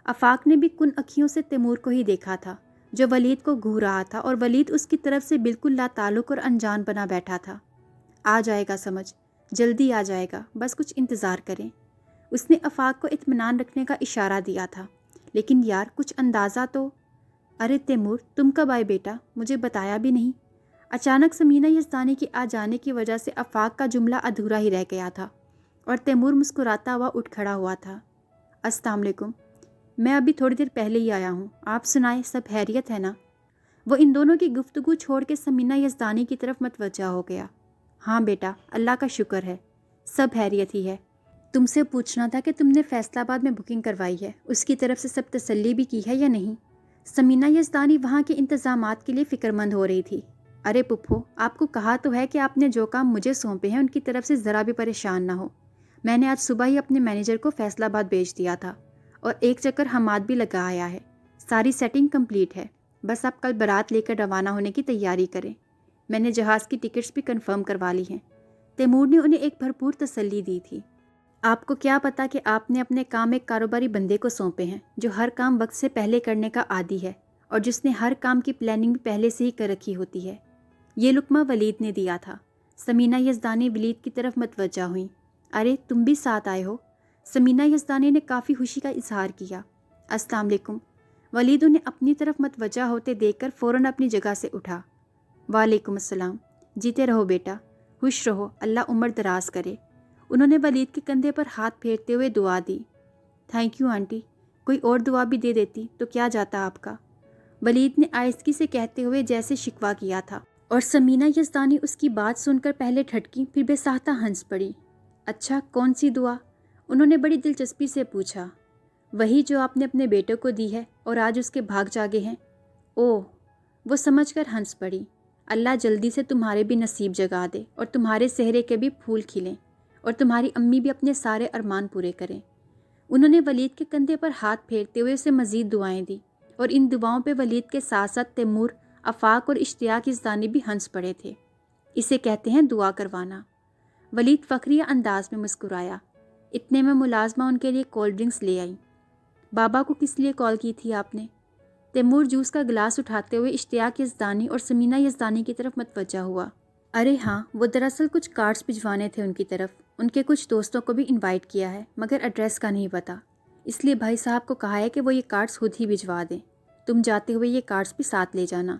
آفاق نے بھی کن اکھیوں سے تیمور کو ہی دیکھا تھا، جو ولید کو گھور رہا تھا، اور ولید اس کی طرف سے بالکل لا تعلق اور انجان بنا بیٹھا تھا۔ آ جائے گا سمجھ، جلدی آ جائے گا، بس کچھ انتظار کریں۔ اس نے آفاق کو اطمینان رکھنے کا اشارہ دیا تھا۔ لیکن یار کچھ اندازہ تو۔ ارے تیمور، تم کب آئے بیٹا؟ مجھے بتایا بھی نہیں۔ اچانک سمینہ یزدانی کی آ جانے کی وجہ سے آفاق کا جملہ ادھورا ہی رہ گیا تھا، اور تیمور مسکراتا ہوا اٹھ کھڑا ہوا تھا۔ السلام علیکم، میں ابھی تھوڑی دیر پہلے ہی آیا ہوں، آپ سنائیں، سب خیریت ہے نا؟ وہ ان دونوں کی گفتگو چھوڑ کے سمینہ یزدانی کی طرف متوجہ ہو گیا۔ ہاں بیٹا، اللہ کا شکر ہے، سب خیریت ہی ہے۔ تم سے پوچھنا تھا کہ تم نے فیصل آباد میں بکنگ کروائی ہے، اس کی طرف سے سب تسلی بھی کی ہے یا نہیں؟ سمینہ یزدانی وہاں کے انتظامات کے لیے فکر مند ہو رہی تھی۔ ارے پپھو، آپ کو کہا تو ہے کہ آپ نے جو کام مجھے سونپے ہیں ان کی طرف سے ذرا بھی پریشان نہ ہو۔ میں نے آج صبح ہی اپنے مینیجر کو فیصل آباد بھیج دیا تھا، اور ایک چکر حماد بھی لگا آیا ہے۔ ساری سیٹنگ کمپلیٹ ہے، بس آپ کل بارات لے کر روانہ ہونے کی تیاری کریں۔ میں نے جہاز کی ٹکٹس بھی کنفرم کروا لی ہیں۔ تیمور نے انہیں ایک بھرپور تسلی دی تھی۔ آپ کو کیا پتا کہ آپ نے اپنے کام ایک کاروباری بندے کو سونپے ہیں، جو ہر کام وقت سے پہلے کرنے کا عادی ہے، اور جس نے ہر کام کی پلاننگ بھی پہلے سے ہی کر رکھی ہوتی ہے۔ یہ لقمہ ولید نے دیا تھا۔ سمینہ یزدانی ولید کی طرف متوجہ ہوئیں۔ ارے تم بھی ساتھ آئے ہو؟ سمینہ یزدانی نے کافی خوشی کا اظہار کیا۔ السلام علیکم۔ ولید انہیں اپنی طرف متوجہ ہوتے دیکھ کر فوراً اپنی جگہ سے اٹھا۔ وعلیکم السلام، جیتے رہو بیٹا، خوش رہو، اللہ عمر دراز کرے۔ انہوں نے ولید کے کندھے پر ہاتھ پھیرتے ہوئے دعا دی۔ تھینک یو آنٹی، کوئی اور دعا بھی دے دیتی تو کیا جاتا آپ کا، ولید نے آہستگی سے کہتے ہوئے جیسے شکوہ کیا تھا، اور سمینہ یزدانی اس کی بات سن کر پہلے ٹھٹکی پھر بے ساختہ ہنس پڑی۔ اچھا، کون سی دعا؟ انہوں نے بڑی دلچسپی سے پوچھا۔ وہی جو آپ نے اپنے بیٹے کو دی ہے اور آج اس کے بھاگ جاگے ہیں۔ اوہ، وہ سمجھ کر ہنس پڑی۔ اللہ جلدی سے تمہارے بھی نصیب جگا دے، اور تمہارے سہرے کے بھی پھول کھلیں، اور تمہاری امی بھی اپنے سارے ارمان پورے کریں۔ انہوں نے ولید کے کندھے پر ہاتھ پھیرتے ہوئے اسے مزید دعائیں دی، اور ان دعاؤں پہ ولید کے ساتھ ساتھ تیمور، آفاق اور اشتیاق یزدانی بھی ہنس پڑے تھے۔ اسے کہتے ہیں دعا کروانا۔ ولید فخریہ انداز میں مسکرایا۔ اتنے میں ملازمہ ان کے لیے کولڈ ڈرنکس لے آئی۔ بابا کو کس لیے کال کی تھی آپ نے؟ تیمور جوس کا گلاس اٹھاتے ہوئے اشتیاق یزدانی اور سمینہ یزدانی کی طرف متوجہ ہوا۔ ارے ہاں، وہ دراصل کچھ کارڈز بھجوانے تھے ان کی طرف، ان کے کچھ دوستوں کو بھی انوائٹ کیا ہے، مگر ایڈریس کا نہیں پتا، اس لیے بھائی صاحب کو کہا ہے کہ وہ یہ کارڈز خود ہی بھجوا دیں۔ تم جاتے ہوئے یہ کارڈز بھی ساتھ لے جانا۔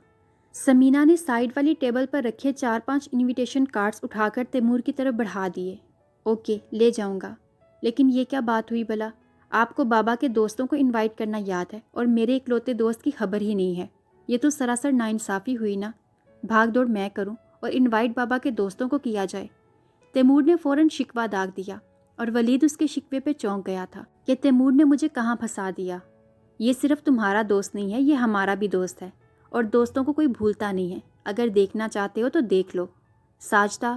سمینہ نے سائیڈ والی ٹیبل پر رکھے 4-5 انویٹیشن کارڈز اٹھا کر تیمور کی طرف بڑھا دیے۔ اوکے، لے جاؤں گا، لیکن یہ کیا بات ہوئی بھلا؟ آپ کو بابا کے دوستوں کو انوائٹ کرنا یاد ہے، اور میرے اکلوتے دوست کی خبر ہی نہیں ہے؟ یہ تو سراسر ناانصافی ہوئی نا۔ بھاگ دوڑ میں کروں اور انوائٹ بابا کے دوستوں کو کیا جائے؟ تیمور نے فوراً شکوہ داغ دیا، اور ولید اس کے شکوے پہ چونک گیا تھا کہ تیمور نے مجھے کہاں پھنسا دیا۔ یہ صرف تمہارا دوست نہیں ہے، یہ ہمارا بھی دوست ہے، اور دوستوں کو کوئی بھولتا نہیں ہے۔ اگر دیکھنا چاہتے ہو تو دیکھ لو۔ ساجدہ،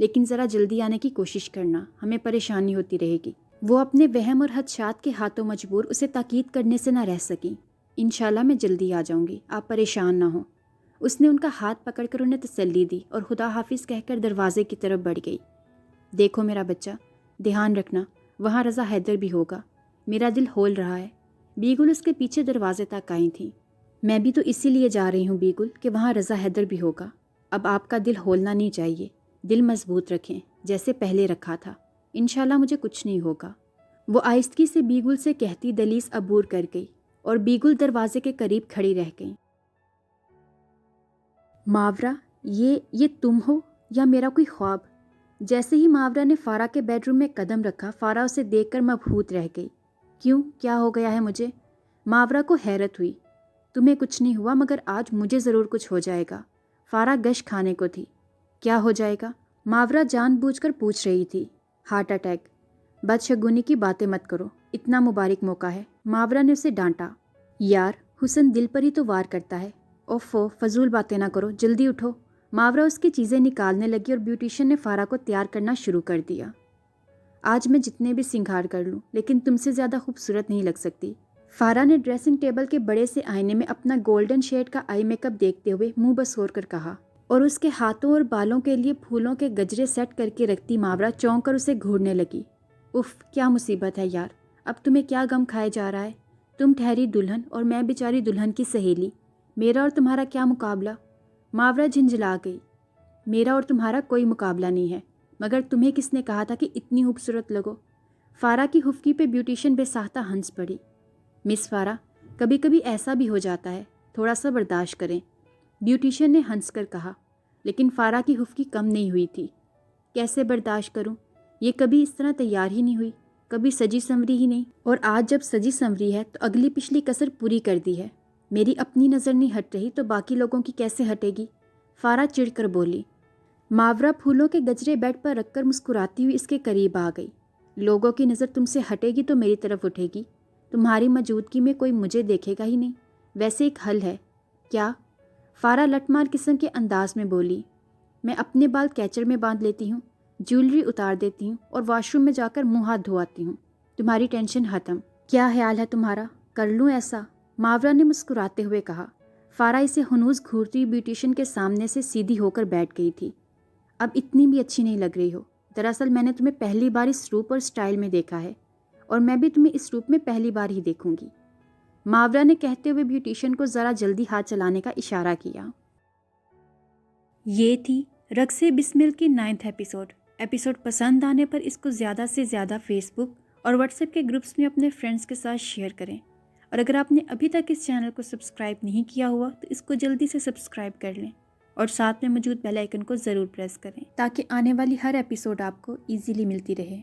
لیکن ذرا جلدی آنے کی کوشش کرنا، ہمیں پریشانی ہوتی رہے گی۔ وہ اپنے وہم اور خدشات کے ہاتھوں مجبور اسے تاکید کرنے سے نہ رہ سکیں۔ انشاءاللہ میں جلدی آ جاؤں گی، آپ پریشان نہ ہوں۔ اس نے ان کا ہاتھ پکڑ کر انہیں تسلی دی اور خدا حافظ کہہ کر دروازے کی طرف بڑھ گئی۔ دیکھو میرا بچہ، دھیان رکھنا، وہاں رضا حیدر بھی ہوگا، میرا دل ہول رہا ہے۔ بیگل اس کے پیچھے دروازے تک آئی تھیں۔ میں بھی تو اسی لیے جا رہی ہوں بیگل کہ وہاں رضا حیدر بھی ہوگا۔ اب آپ کا دل ہولنا نہیں چاہیے، دل مضبوط رکھیں جیسے پہلے رکھا تھا، انشاءاللہ مجھے کچھ نہیں ہوگا۔ وہ آہستگی سے بیگل سے کہتی دہلیز عبور کر گئی اور بیگل دروازے کے قریب کھڑی رہ گئی۔ ماورا، یہ تم ہو یا میرا کوئی خواب؟ جیسے ہی ماورا نے فارا کے بیڈ روم میں قدم رکھا، فارا اسے دیکھ کر مبہوت رہ گئی۔ کیوں، کیا ہو گیا ہے مجھے؟ ماورا کو حیرت ہوئی۔ تمہیں کچھ نہیں ہوا مگر آج مجھے ضرور کچھ ہو جائے گا۔ فارا گش کھانے کو تھی۔ کیا ہو جائے گا؟ ماورا جان بوجھ کر پوچھ رہی تھی۔ Heart attack. بدشگونی کی باتیں مت کرو، اتنا مبارک موقع ہے، ماورا نے اسے ڈانٹا۔ یار، حسن دل پر ہی تو وار کرتا ہے۔ اوفو، فضول باتیں نہ کرو، جلدی اٹھو۔ ماورا اس کی چیزیں نکالنے لگی اور بیوٹیشین نے فارا کو تیار کرنا شروع کر دیا۔ آج میں جتنے بھی سنگھار کر لوں لیکن تم سے زیادہ خوبصورت نہیں لگ سکتی۔ فارا نے ڈریسنگ ٹیبل کے بڑے سے آئینے میں اپنا گولڈن شیڈ کا آئی میک اپ دیکھتے ہوئے منہ بسور کر کہا، اور اس کے ہاتھوں اور بالوں کے لیے پھولوں کے گجرے سیٹ کر کے رکھتی ماورا چونک کر اسے گھورنے لگی۔ اف، کیا مصیبت ہے یار، اب تمہیں کیا غم کھائے جا رہا ہے؟ تم ٹھہری دلہن اور میں بیچاری دلہن کی سہیلی، میرا اور تمہارا کیا مقابلہ؟ ماورا جھنجھلا گئی۔ میرا اور تمہارا کوئی مقابلہ نہیں ہے، مگر تمہیں کس نے کہا تھا کہ اتنی خوبصورت لگو؟ فارا کی حفکی پہ بیوٹیشین بے ساختہ ہنس پڑی۔ مس فارا، کبھی کبھی ایسا بھی ہو جاتا ہے، تھوڑا سا برداشت کریں، بیوٹیشین نے ہنس کر کہا۔ لیکن فارا کی حفکی کم نہیں ہوئی تھی۔ کیسے برداشت کروں؟ یہ کبھی اس طرح تیار ہی نہیں ہوئی، کبھی سجی سنوری ہی نہیں، اور آج جب سجی سنوری ہے تو اگلی پچھلی کسر پوری کر دی ہے۔ میری اپنی نظر نہیں ہٹ رہی تو باقی لوگوں کی کیسے ہٹے گی؟ فارا چڑ کر بولی۔ ماورا پھولوں کے گجرے بیڈ پر رکھ کر مسکراتی ہوئی اس کے قریب آ گئی۔ لوگوں کی نظر تم سے ہٹے گی تو میری طرف اٹھے گی، تمہاری موجودگی میں کوئی مجھے دیکھے گا ہی نہیں۔ ویسے ایک حل ہے۔ کیا؟ فارا لٹمار قسم کے انداز میں بولی۔ میں اپنے بال کیچر میں باندھ لیتی ہوں، جیولری اتار دیتی ہوں اور واش روم میں جا کر منہ ہاتھ دھواتی ہوں، تمہاری ٹینشن ختم۔ کیا خیال ہے تمہارا، کر لوں ایسا؟ ماورا نے مسکراتے ہوئے کہا۔ فارا اسے ہنوز گھورتی بیوٹیشین کے سامنے سے سیدھی ہو کر بیٹھ گئی تھی۔ اب اتنی بھی اچھی نہیں لگ رہی ہو، دراصل میں نے تمہیں پہلی بار اس روپ اور سٹائل میں دیکھا ہے، اور میں بھی تمہیں اس روپ میں پہلی بار ہی دیکھوں گی۔ ماورا نے کہتے ہوئے بیوٹیشین کو ذرا جلدی ہاتھ چلانے کا اشارہ کیا۔ یہ تھی رقص بسمل کی 9th ایپیسوڈ پسند آنے پر اس کو زیادہ سے زیادہ فیس بک اور واٹس ایپ کے گروپس میں اپنے فرینڈس کے ساتھ شیئر کریں، اور اگر آپ نے ابھی تک اس چینل کو سبسکرائب نہیں کیا ہوا تو اس کو جلدی سے سبسکرائب کر لیں اور ساتھ میں موجود بیل آئیکن کو ضرور پریس کریں تاکہ آنے والی ہر ایپیسوڈ آپ کو ایزیلی ملتی رہے۔